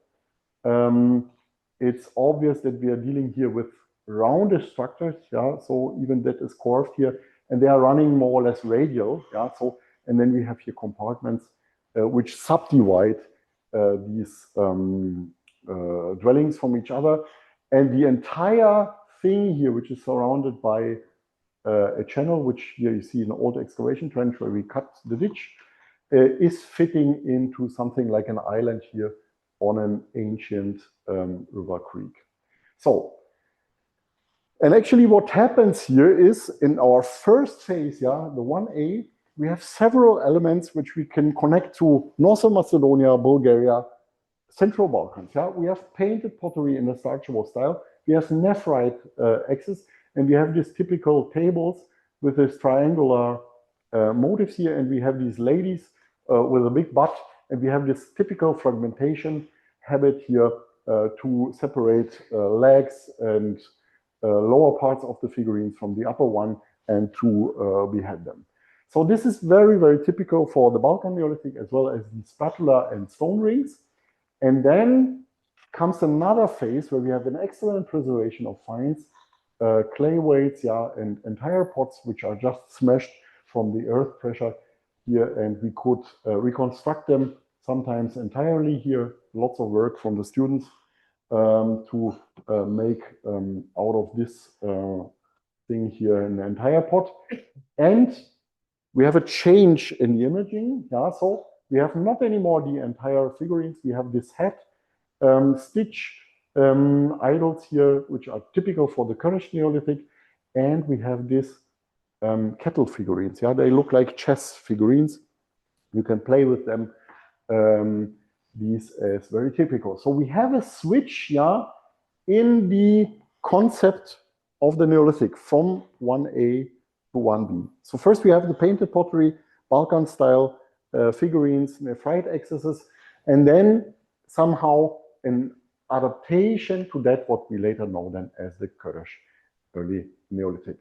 it's obvious that we are dealing here with rounded structures, yeah. So even that is curved here, and they are running more or less radial, yeah. So and then we have here compartments which subdivide these dwellings from each other, and the entire thing here, which is surrounded by a channel, which here you see an old excavation trench where we cut the ditch, is fitting into something like an island here on an ancient river creek. So, and actually what happens here is in our first phase, yeah, the 1A, we have several elements which we can connect to Northern Macedonia, Bulgaria, Central Balkans. Yeah, we have painted pottery in the starchable style. We have nephrite axis, and we have these typical tables with this triangular motifs here, and we have these ladies with a big butt, and we have this typical fragmentation habit here to separate legs and lower parts of the figurines from the upper one and to behead them. So this is very, very typical for the Balkan Neolithic, as well as the spatula and stone rings. And then comes another phase where we have an excellent preservation of finds, clay weights, yeah, and entire pots which are just smashed from the earth pressure here, and we could reconstruct them sometimes entirely here. Lots of work from the students to make out of this thing here an entire pot. And we have a change in the imaging, yeah, so we have not anymore the entire figurines. We have this head stitch idols here, which are typical for the Karls Neolithic, and we have this kettle figurines. Yeah, they look like chess figurines. You can play with them. These is very typical. So we have a switch, yeah, in the concept of the Neolithic from 1A to 1B. So first we have the painted pottery, Balkan style figurines, nephrite axes, and then somehow an adaptation to that what we later know then as the Karls early Neolithic.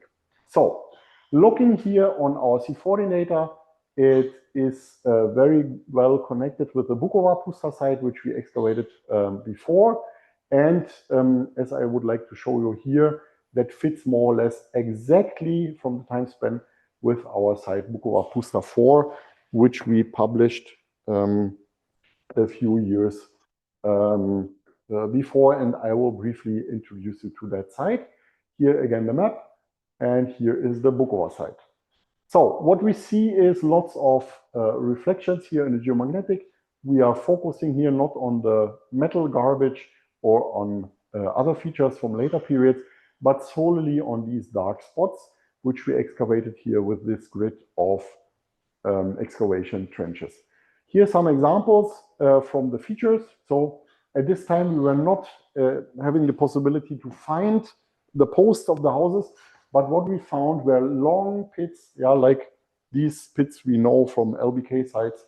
So looking here on our C40 data, it is very well connected with the Bukova Pusta site, which we excavated before. And as I would like to show you here, that fits more or less exactly from the time span with our site Bukova Pusta 4, which we published a few years before, and I will briefly introduce you to that site. Here again the map, and here is the Bukova site. So what we see is lots of reflections here in the geomagnetic. We are focusing here not on the metal garbage or on other features from later periods, but solely on these dark spots, which we excavated here with this grid of excavation trenches. Here are some examples from the features. So at this time, we were not having the possibility to find the posts of the houses, but what we found were long pits, yeah, like these pits we know from LBK sites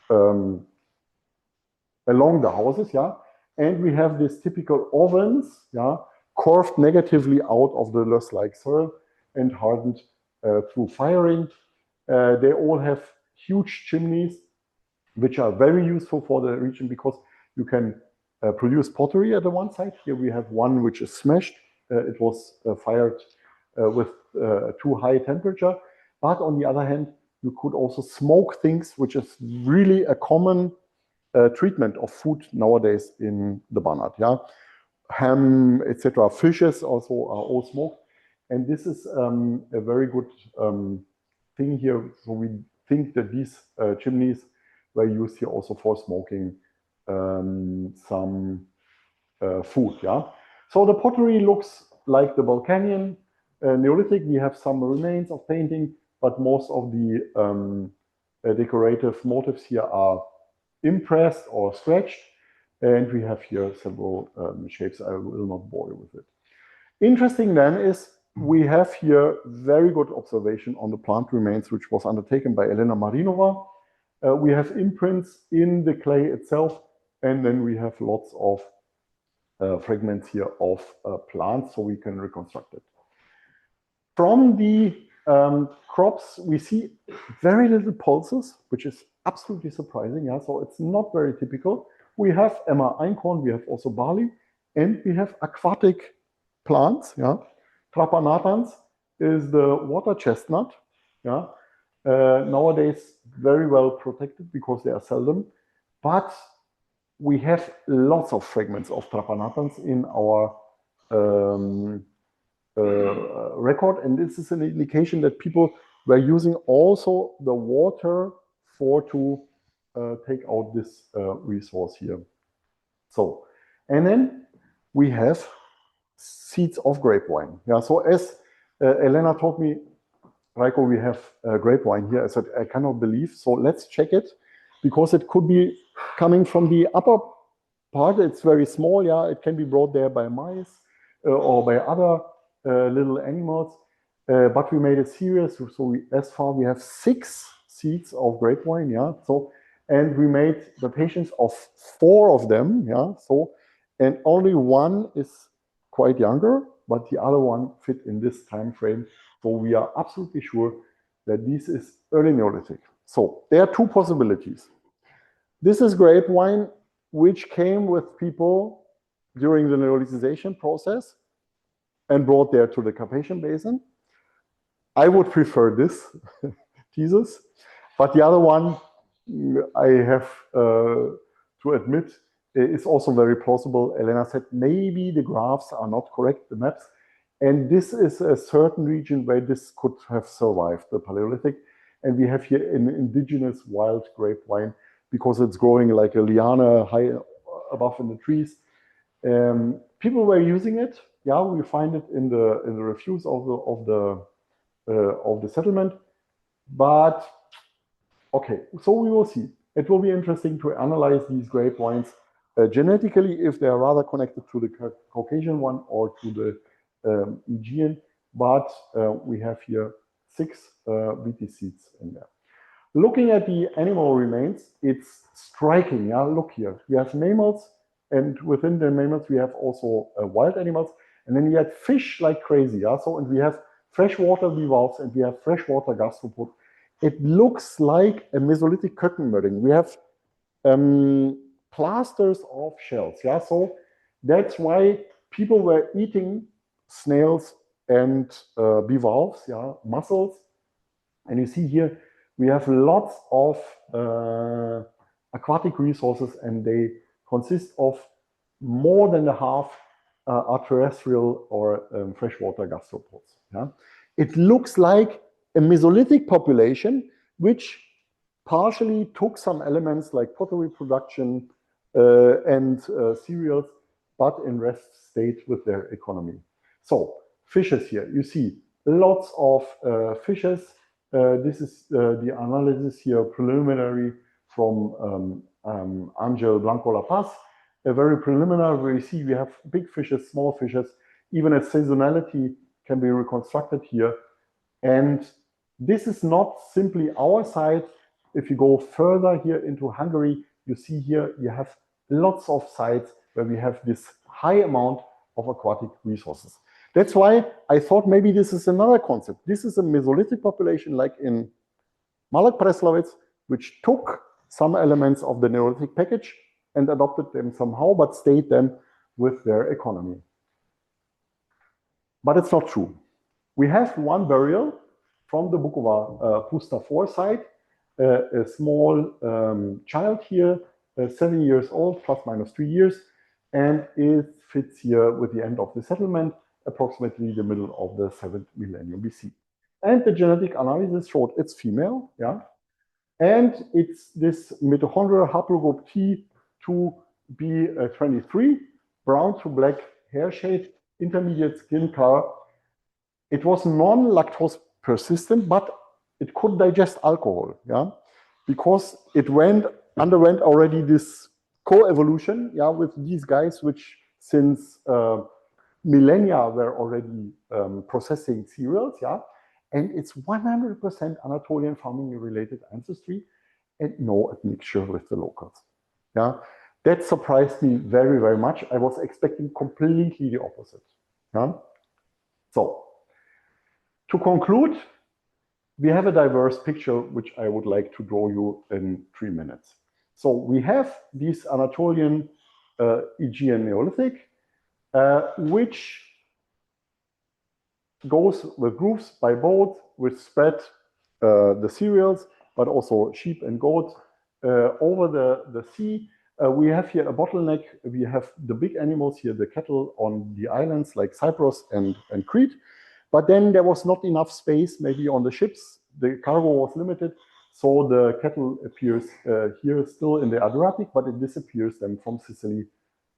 along the houses, yeah. And we have these typical ovens, yeah, carved negatively out of the loess-like soil and hardened through firing. They all have huge chimneys, which are very useful for the region because you can produce pottery at the one side. Here we have one which is smashed. It was fired with too high temperature. But on the other hand, you could also smoke things, which is really a common treatment of food nowadays in the Banat. Yeah, ham, etc. Fishes also are all smoked, and this is a very good thing here. So we think that these chimneys were used here also for smoking some food. Yeah. So the pottery looks like the Balkanian Neolithic. We have some remains of painting, but most of the decorative motifs here are impressed or scratched. And we have here several shapes. I will not bore you with it. Interesting then is we have here very good observation on the plant remains, which was undertaken by Elena Marinova. We have imprints in the clay itself, and then we have lots of fragments here of plants, so we can reconstruct it. From the crops, we see very little pulses, which is absolutely surprising. Yeah, so it's not very typical. We have Emma einkorn, we have also barley, and we have aquatic plants. Yeah, Trapanatans is the water chestnut. Yeah, nowadays very well protected because they are seldom, but we have lots of fragments of Trapanatans in our record, and this is an indication that people were using also the water to take out this resource here. So, and then we have seeds of grape wine. Yeah, so as Elena told me, Raiko, we have grape wine here. I said, I cannot believe. So let's check it, because it could be coming from the upper part. It's very small. Yeah, it can be brought there by mice or by other little animals. But we made it serious. So as far we have 6 seeds of grape wine. Yeah. So, and we made the patients of 4 of them. Yeah. So, and only 1 is quite younger, but the other one fit in this time frame. So we are absolutely sure that this is early Neolithic. So there are 2 possibilities. This is grape wine, which came with people during the Neolithization process and brought there to the Carpathian Basin. I would prefer this thesis, but the other one, I have to admit, is also very plausible. Elena said maybe the graphs are not correct, the maps, and this is a certain region where this could have survived the Paleolithic. And we have here an indigenous wild grape wine because it's growing like a liana high above in the trees. People were using it. Yeah, we find it in the refuse of the settlement. But okay, so we will see. It will be interesting to analyze these grape wines genetically, if they are rather connected to the Caucasian one or to the Aegean. But we have here 6 BT seeds in there. Looking at the animal remains, it's striking. Yeah, look here. We have mammals, and within the mammals we have also wild animals, and then we had fish like crazy. Yeah, so and we have freshwater bivalves and we have freshwater gastropod. It looks like a Mesolithic Köttenmörding. We have plasters of shells. Yeah, so that's why people were eating snails and bivalves. Yeah, mussels, and you see here we have lots of aquatic resources, and they consist of more than a half are terrestrial or freshwater gastropods. Yeah? It looks like a Mesolithic population, which partially took some elements like pottery production and cereals, but in rest stayed with their economy. So fishes here, you see lots of fishes. This is the analysis here, preliminary from Angel Blanco La Paz. A very preliminary, where you see we have big fishes, small fishes, even a seasonality can be reconstructed here. And this is not simply our site. If you go further here into Hungary, you see here you have lots of sites where we have this high amount of aquatic resources. That's why I thought maybe this is another concept. This is a Mesolithic population like in Malek Preslowitz, which took some elements of the Neolithic package and adopted them somehow, but stayed them with their economy. But it's not true. We have one burial from the Bukova Pusta 4 site, a small child here, 7 years old, plus minus 3 years, and it fits here with the end of the settlement, approximately the middle of the 7th millennium BC. And the genetic analysis showed it's female, yeah, and it's this mitochondrial haplogroup T2B23, brown to black hair shade, intermediate skin color. It was non-lactose persistent, but it could digest alcohol, yeah, because it underwent already this co-evolution, yeah, with these guys, which since millennia were already processing cereals, yeah, and it's 100% Anatolian farming related ancestry and no admixture with the locals, yeah. That surprised me very, very much. I was expecting completely the opposite. Yeah? So, to conclude, we have a diverse picture, which I would like to draw you in 3 minutes. So we have this Anatolian Aegean Neolithic, which goes with groups by boat, which spread the cereals, but also sheep and goats over the sea. We have here a bottleneck. We have the big animals here, the cattle on the islands like Cyprus and Crete. But then there was not enough space maybe on the ships. The cargo was limited. So the cattle appears here still in the Adriatic, but it disappears then from Sicily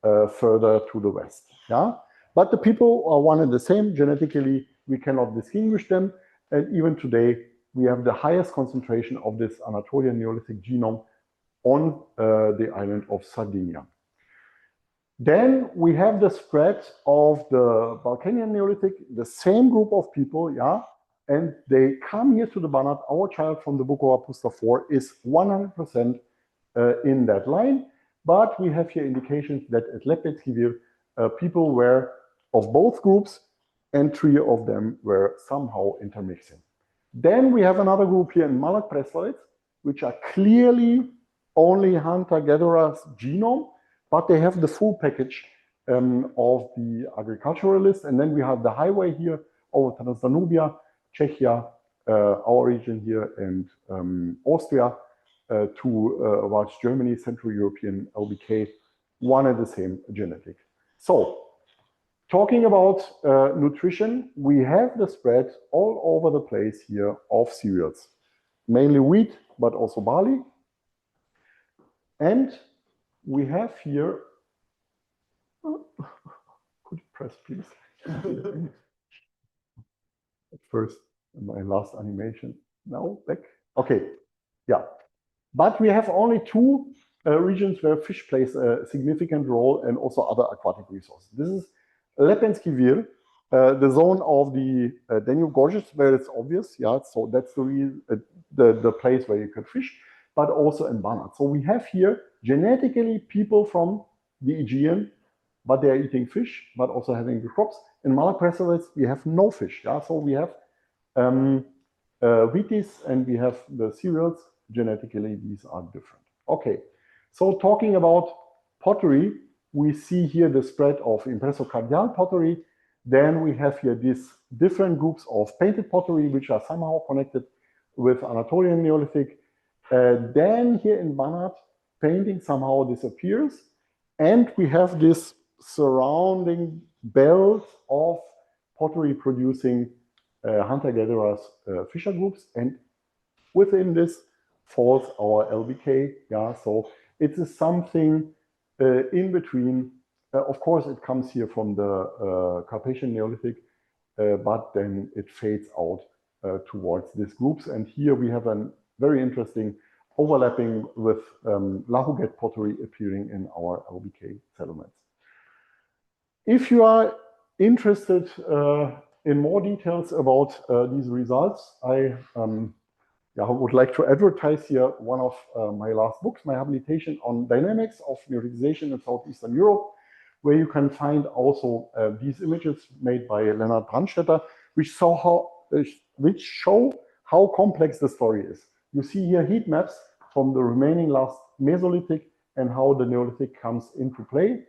further to the west. Yeah? But the people are one and the same. Genetically, we cannot distinguish them. And even today, we have the highest concentration of this Anatolian Neolithic genome on the island of Sardinia. Then we have the spread of the Balkanian Neolithic, the same group of people, yeah, and they come here to the Banat. Our child from the Bukova Pusta 4 is 100% in that line, but we have here indications that at Lepetskivir, people were of both groups, and 3 of them were somehow intermixing. Then we have another group here in Malak Preslovets, which are clearly only hunter-gatherers genome, but they have the full package of the agriculturalists. And then we have the highway here over Transdanubia, Czechia, our region here, and Austria towards Germany, Central European LBK, one and the same genetic. So, talking about nutrition, we have the spread all over the place here of cereals, mainly wheat, but also barley. And we have here, could you press please? At first, my last animation, now back. Okay, yeah. But we have only 2 regions where fish plays a significant role and also other aquatic resources. This is Lepensky-Vir, the zone of the Danube Gorges, where it's obvious, yeah, so that's the place where you can fish, but also in Banat. So we have here genetically people from the Aegean, but they're eating fish, but also having the crops. In Malak Preslovets, we have no fish, yeah, so we have wheaties and we have the cereals. Genetically, these are different. Okay, so talking about pottery, we see here the spread of impresso cardial pottery. Then we have here these different groups of painted pottery, which are somehow connected with Anatolian Neolithic. Then here in Banat, painting somehow disappears. And we have this surrounding belt of pottery producing hunter-gatherers fisher groups. And within this falls our LBK. Yeah, so it is something in between. Of course, it comes here from the Carpathian Neolithic, but then it fades out towards these groups. And here we have a very interesting overlapping with Lahuget pottery appearing in our LBK settlements. If you are interested in more details about these results, I would like to advertise here one of my last books, my habilitation on dynamics of Neolithization in Southeastern Europe, where you can find also these images made by Leonard Brandstetter, which show how complex the story is. You see here heat maps from the remaining last Mesolithic and how the Neolithic comes into play.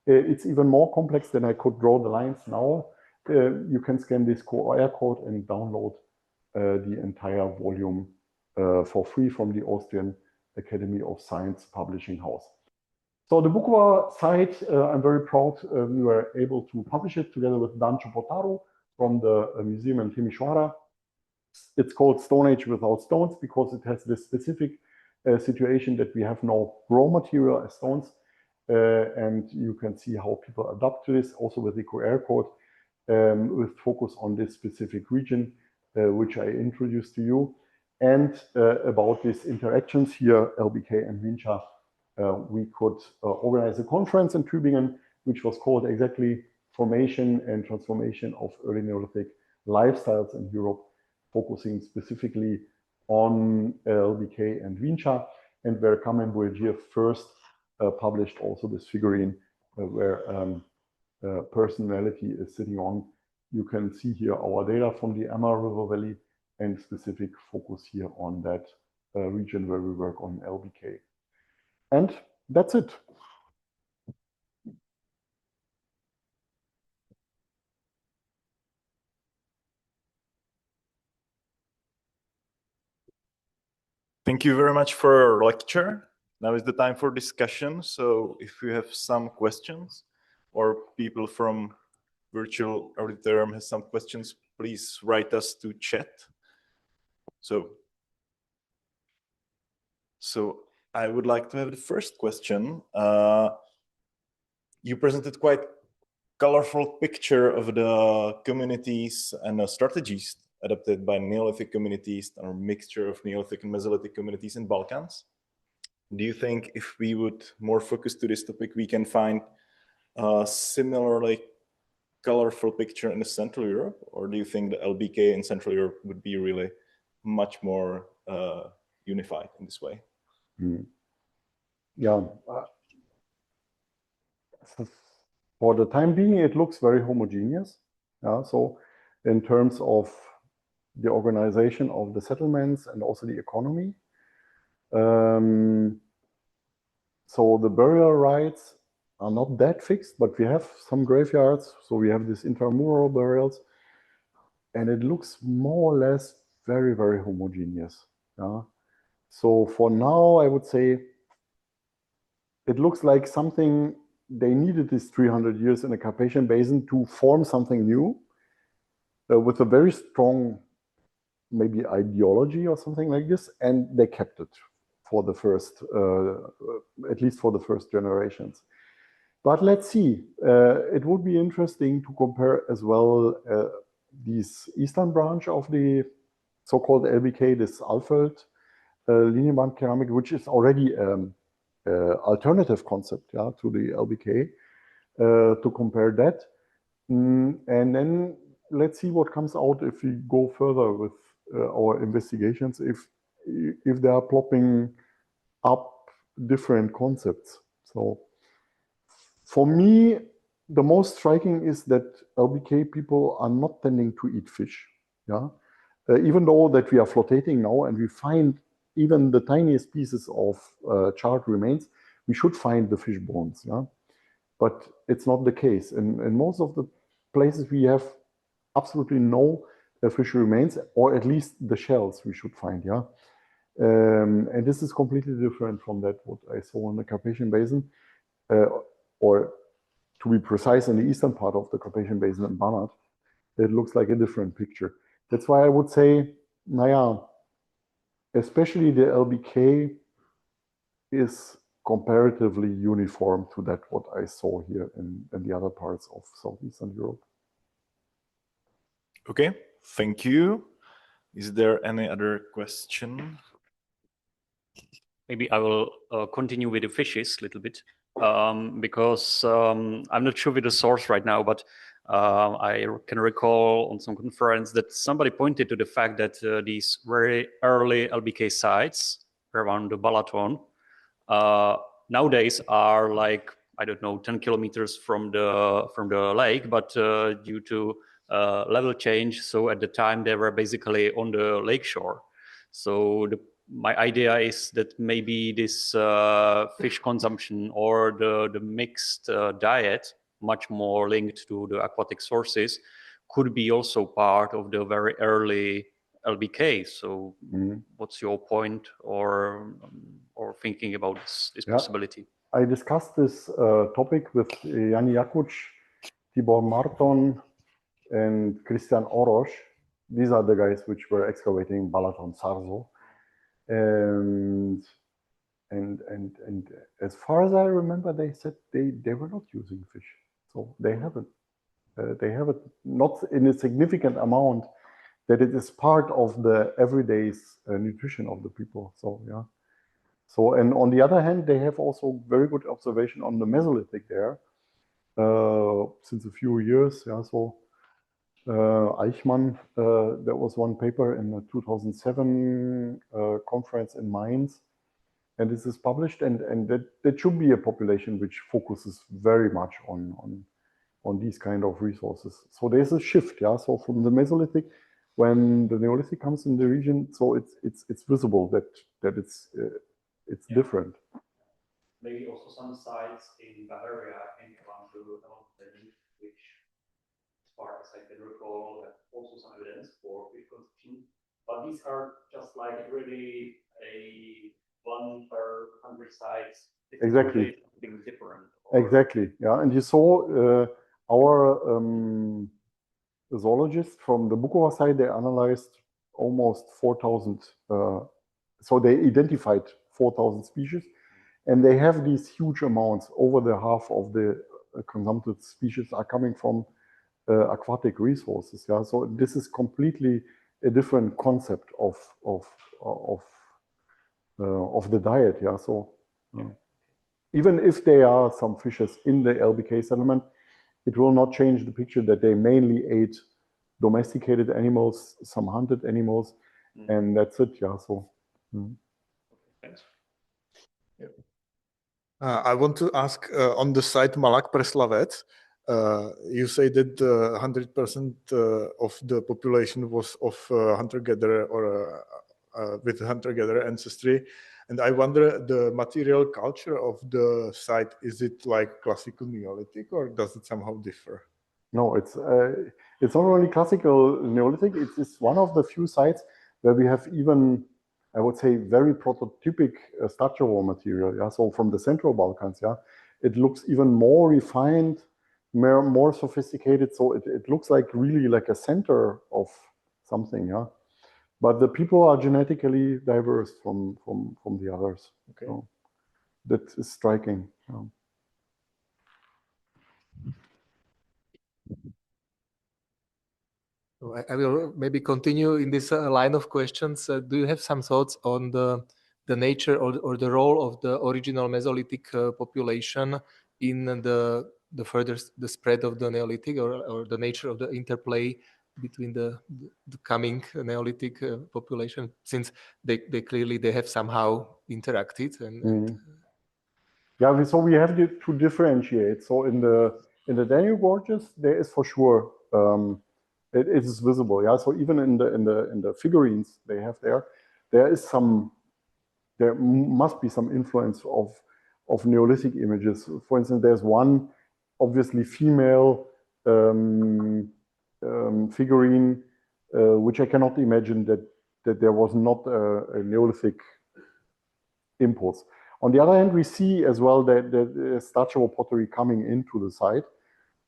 It's even more complex than I could draw the lines now. You can scan this QR code and download the entire volume for free from the Austrian Academy of Science Publishing House. So the Bukova site, I'm very proud we were able to publish it together with Dan Chopotaru from the museum in Timișoara. It's called Stone Age Without Stones because it has this specific situation that we have no raw material as stones. And you can see how people adapt to this, also with the QR code, with focus on this specific region, which I introduced to you. And about these interactions here, LBK and Vincha, we could organize a conference in Tübingen, which was called exactly Formation and Transformation of Early Neolithic Lifestyles in Europe, focusing specifically on LBK and Vincha, and where Kamen Boyajiv first published also this figurine where personality is sitting on. You can see here our data from the Amma River Valley and specific focus here on that region where we work on LBK. And that's it. Thank you very much for your lecture. Now is the time for discussion. So if you have some questions or people from virtual auditorium has some questions, please write us to chat. So I would like to have the first question. You presented quite colorful picture of the communities and the strategies adopted by Neolithic communities or mixture of Neolithic and Mesolithic communities in Balkans. Do you think if we would more focus to this topic, we can find a similarly colorful picture in the Central Europe? Or do you think the LBK in Central Europe would be really much more unified in this way? Yeah. For the time being, it looks very homogeneous. Yeah, so in terms of the organization of the settlements and also the economy. So the burial rites are not that fixed, but we have some graveyards. So we have these intramural burials, and it looks more or less very, very homogeneous. Yeah. So for now, I would say it looks like something they needed this 300 years in the Carpathian Basin to form something new with a very strong maybe ideology or something like this, and they kept it for the first, at least for the first generations. But let's see. It would be interesting to compare as well this eastern branch of the so-called LBK, this Alfeld Linienband ceramic, which is already alternative concept, yeah, to the LBK, to compare that. And then let's see what comes out if we go further with our investigations, if they are plopping up different concepts. So for me, the most striking is that LBK people are not tending to eat fish. Yeah, even though that we are flotating now and we find even the tiniest pieces of charred remains, we should find the fish bones. Yeah, but it's not the case. In most of the places we have absolutely no fish remains, or at least the shells we should find. Yeah, and this is completely different from that what I saw in the Carpathian Basin, or to be precise, in the eastern part of the Carpathian Basin in Banat. It looks like a different picture. That's why I would say, naja, especially the LBK is comparatively uniform to that what I saw here in the other parts of Southeastern Europe. Okay, thank you. Is there any other question? Maybe I will continue with the fishes a little bit, because I'm not sure with the source right now, but I can recall on some conference that somebody pointed to the fact that these very early LBK sites around the Balaton nowadays are like, I don't know, 10 kilometers from the lake, but due to level change, so at the time they were basically on the lake shore. So my idea is that maybe this fish consumption or the mixed diet, much more linked to the aquatic sources, could be also part of the very early LBK. So what's your point or thinking about this possibility? I discussed this topic with Jani Jakuc, Tibor Marton, and Christian Orosz. These are the guys which were excavating Balaton Sarzo. And as far as I remember, they said they were not using fish. So they haven't not in a significant amount that it is part of the everyday nutrition of the people. So yeah. So, and on the other hand, they have also very good observation on the Mesolithic there since a few years. Yeah. So Eichmann, there was one paper in the 2007 conference in Mainz, and this is published, and that should be a population which focuses very much on these kind of resources. So there's a shift, yeah. So from the Mesolithic, when the Neolithic comes in the region, so it's visible that it's different. Maybe also some sites in Bavaria can come to which, as far as I can recall, have also some evidence for reconstruction. But these are just like really a 1 per 100 sites. Exactly. Something different. Exactly. Yeah, and you saw our zoologists from the Bukova side. They analyzed almost 4,000. So they identified 4,000 species, and they have these huge amounts. Over the half of the consumptive species are coming from aquatic resources. Yeah, so this is completely a different concept of the diet. Yeah, so even if there are some fishes in the LBK settlement, it will not change the picture that they mainly ate domesticated animals, some hunted animals, and that's it. Yeah, so. Thanks. I want to ask on the site Malak Preslavec, you say that 100% of the population was of hunter-gatherer or with hunter-gatherer ancestry. And I wonder, the material culture of the site, is it like classical Neolithic or does it somehow differ? No, it's not only classical Neolithic. It's one of the few sites where we have even, I would say, very prototypic structural material. Yeah, so from the Central Balkans, yeah, it looks even more refined, more sophisticated. So it looks like really like a center of something. Yeah, but the people are genetically diverse from the others. Okay, so that is striking. Yeah. I will maybe continue in this line of questions. Do you have some thoughts on the nature or the role of the original Mesolithic population in the spread of the Neolithic, or the nature of the interplay between the coming Neolithic population, since they clearly have somehow interacted and yeah, so we have to differentiate. So in the Danube gorges, there is for sure it is visible. Yeah, so even in the figurines they have there must be some influence of Neolithic images. For instance, there's one obviously female figurine which I cannot imagine that there was not a Neolithic impulse. On the other hand, we see as well that there's structural pottery coming into the site,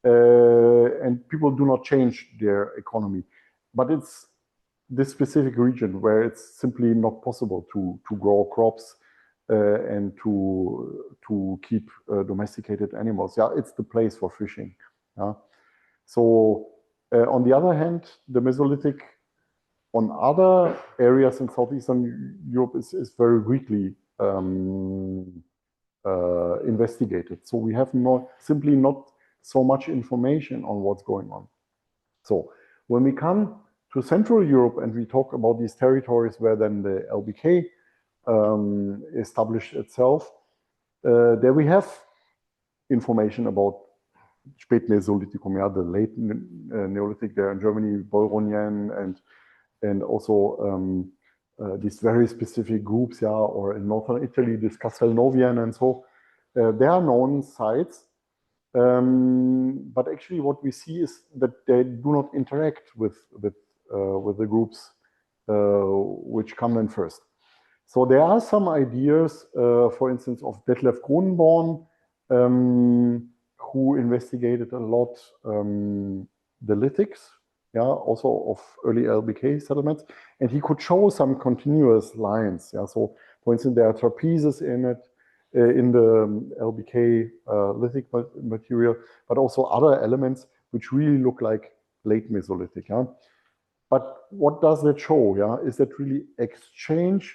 and people do not change their economy. But it's this specific region where it's simply not possible to grow crops and to keep domesticated animals. Yeah, it's the place for fishing. Yeah? So on the other hand, the Mesolithic on other areas in Southeastern Europe is very weakly investigated. So we have simply not so much information on what's going on. So when we come to Central Europe and we talk about these territories where then the LBK established itself, there we have information about Spätmesolithicum, yeah, the late Neolithic there in Germany, Beuronian, and also these very specific groups, yeah, or in northern Italy, this Castelnovian and so. They are known sites, but actually what we see is that they do not interact with the groups which come in first. So there are some ideas, for instance, of Detlef Kronenborn, who investigated a lot the lithics, yeah, also of early LBK settlements, and he could show some continuous lines. Yeah, so for instance, there are trapezes in it, in the LBK lithic material, but also other elements which really look like late Mesolithic. Yeah, but what does that show? Yeah, is that really exchange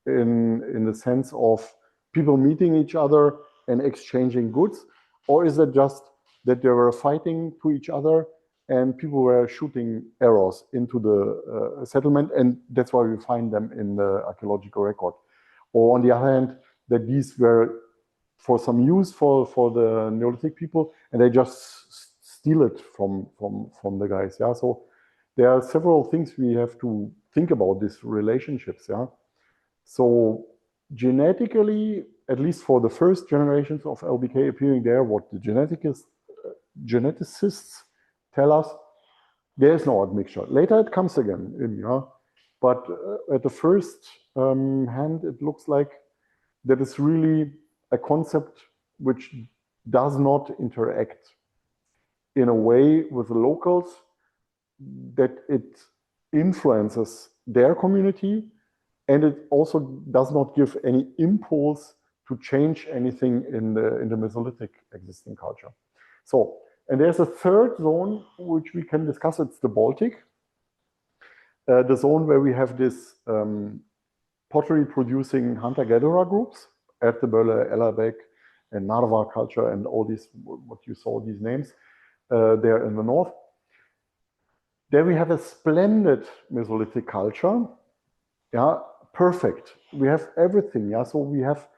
in the sense of people meeting each other and exchanging goods, or is it just that they were fighting to each other and people were shooting arrows into the settlement, and that's why we find them in the archaeological record? Or on the other hand, that these were for some use for the Neolithic people, and they just steal it from the guys. Yeah, so there are several things we have to think about these relationships. Yeah, so genetically, at least for the first generations of LBK appearing there, what the geneticists tell us, there is no admixture. Later it comes again in, yeah, but at the first hand, it looks like that is really a concept which does not interact in a way with the locals, that it influences their community, and it also does not give any impulse to change anything in the Mesolithic existing culture. So, and there's a third zone which we can discuss. It's the Baltic, the zone where we have this pottery-producing hunter-gatherer groups, Ertebölle, Ellerbeck, and Narva culture, and all these, what you saw, these names, there in the north. There we have a splendid Mesolithic culture, yeah, perfect. We have everything, yeah. So we have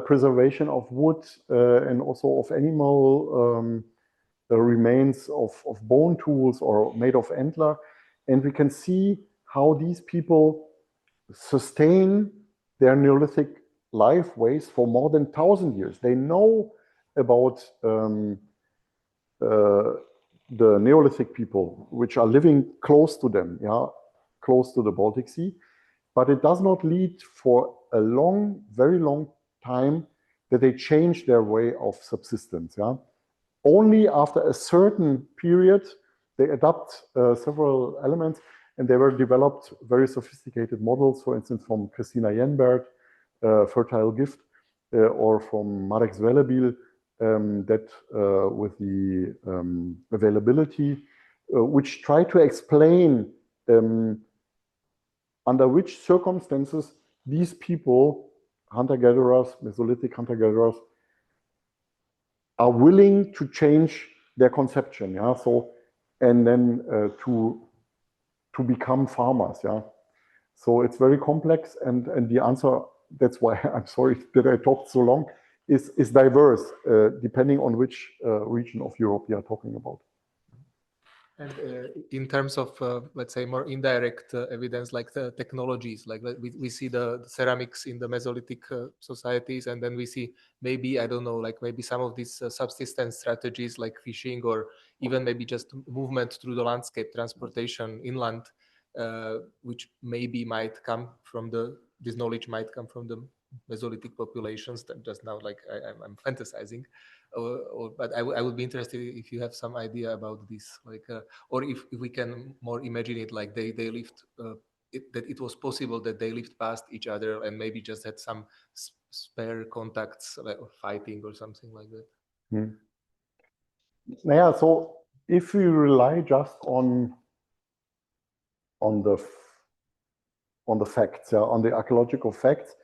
preservation of wood and also of animal remains of bone tools or made of antler, and we can see how these people sustain their Neolithic life ways for more than 1,000 years. They know about the Neolithic people, which are living close to them, yeah, close to the Baltic Sea, but it does not lead for a long, very long time that they change their way of subsistence, yeah. Only after a certain period, they adopt several elements, and they were developed very sophisticated models, for instance, from Christina Jenbert, Fertile Gift, or from Marek Zwelebil, that with the availability, which try to explain under which circumstances these people, hunter-gatherers, Mesolithic hunter-gatherers, are willing to change their conception, yeah. So, and then to become farmers, yeah. So it's very complex, and the answer, that's why I'm sorry that I talked so long, is diverse, depending on which region of Europe you are talking about. And in terms of, let's say, more indirect evidence, like the technologies, like we see the ceramics in the Mesolithic societies, and then we see maybe, I don't know, like maybe some of these subsistence strategies like fishing, or even maybe just movement through the landscape, transportation inland, which maybe might come from this knowledge might come from the Mesolithic populations. That just now, like I'm fantasizing, but I would be interested if you have some idea about this, like, or if we can more imagine it like they lived, that it was possible that they lived past each other and maybe just had some spare contacts, like, or fighting or something like that. Yeah, so if we rely just on the facts, on the archaeological facts,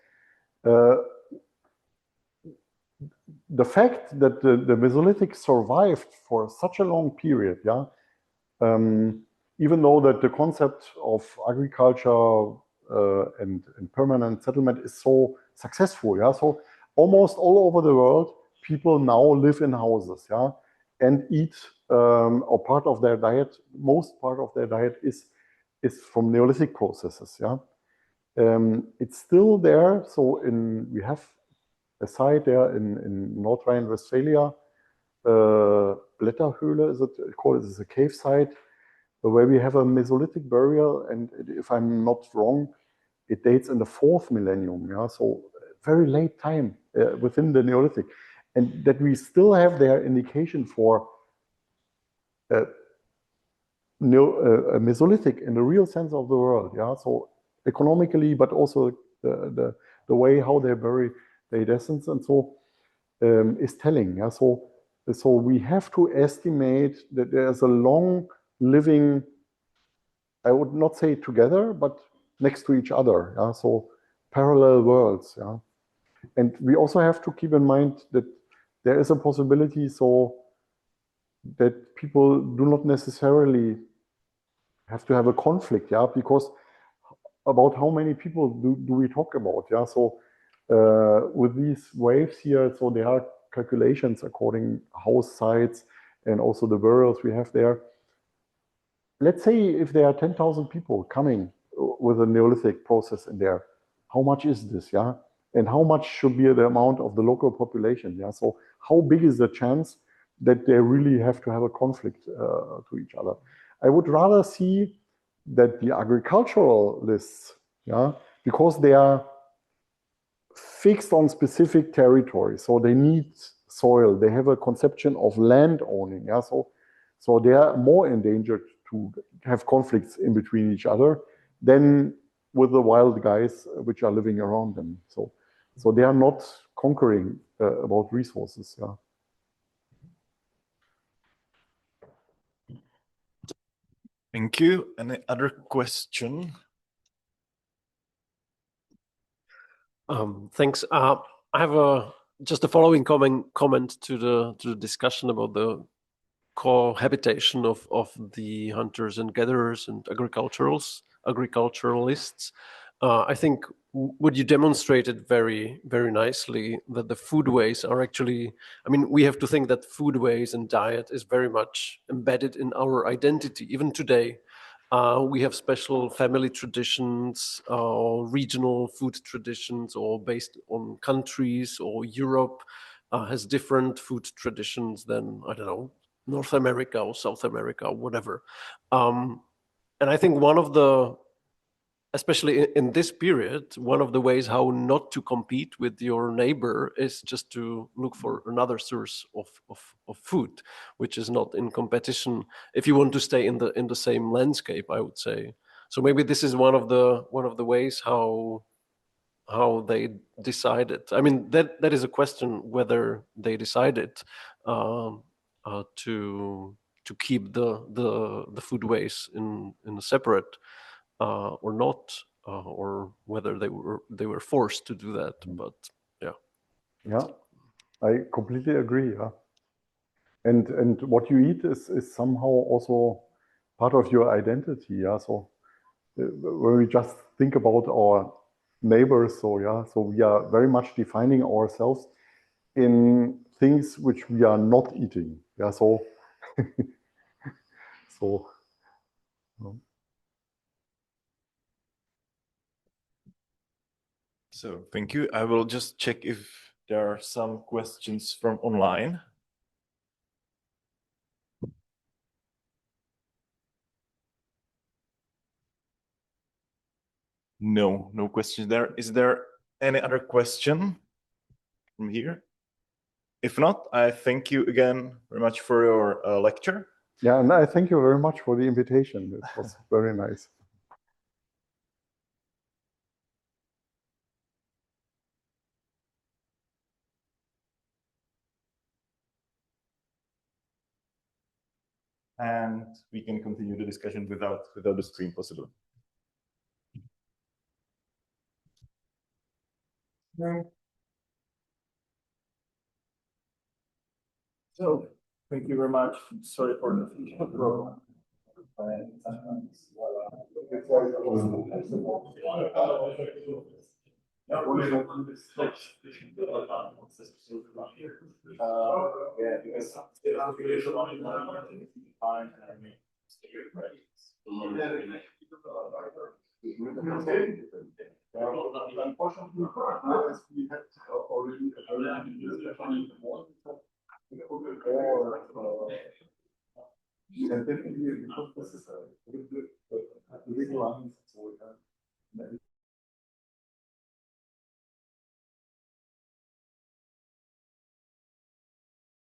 the fact that the Mesolithic survived for such a long period, yeah, even though that the concept of agriculture and permanent settlement is so successful, yeah, so almost all over the world, people now live in houses, yeah, and eat, or part of their diet, most part of their diet is from Neolithic processes, yeah. It's still there, so we have a site there in North Rhine-Westphalia, Blätterhöhle is it called? It's a cave site where we have a Mesolithic burial, and if I'm not wrong, it dates in the 4th millennium, yeah, so very late time within the Neolithic, and that we still have their indication for a Mesolithic in the real sense of the word, yeah, so economically, but also the way how they bury their descendants and so is telling, yeah. So we have to estimate that there's a long living, I would not say together, but next to each other, yeah. So parallel worlds, yeah. And we also have to keep in mind that there is a possibility so that people do not necessarily have to have a conflict, yeah, because about how many people do we talk about, yeah. So with these waves here, so there are calculations according house sites and also the burials we have there. Let's say if there are 10,000 people coming with a Neolithic process in there, how much is this, yeah? And how much should be the amount of the local population, yeah? So how big is the chance that they really have to have a conflict to each other? I would rather see that the agricultural lists, yeah, because they are fixed on specific territory, so they need soil, they have a conception of land owning, yeah, so they are more endangered to have conflicts in between each other than with the wild guys which are living around them. So they are not conquering about resources, yeah. Thank you. Any other question? Thanks. I have just a following comment to the discussion about the cohabitation of the hunters and gatherers and agriculturalists. I think what you demonstrated very, very nicely, that the foodways are actually, I mean, we have to think that foodways and diet is very much embedded in our identity, even today. We have special family traditions, regional food traditions, or based on countries, or Europe has different food traditions than, I don't know, North America or South America or whatever. And I think one of the, especially in this period, one of the ways how not to compete with your neighbor is just to look for another source of food, which is not in competition if you want to stay in the same landscape, I would say. So maybe this is one of the ways how they decided. I mean, that is a question whether they decided to keep the foodways in a separate or not, or whether they were forced to do that. But yeah, I completely agree. Yeah, and what you eat is somehow also part of your identity. Yeah, so when we just think about our neighbors, so yeah, so we are very much defining ourselves in things which we are not eating. Yeah, so so. So thank you. I will just check if there are some questions from online. No questions there. Is there any other question from here? If not, I thank you again very much for your lecture. Yeah, and I thank you very much for the invitation. It was very nice. And we can continue the discussion without the screen possible. No. So thank you very much. Sorry for the problem. And then because this is a little bit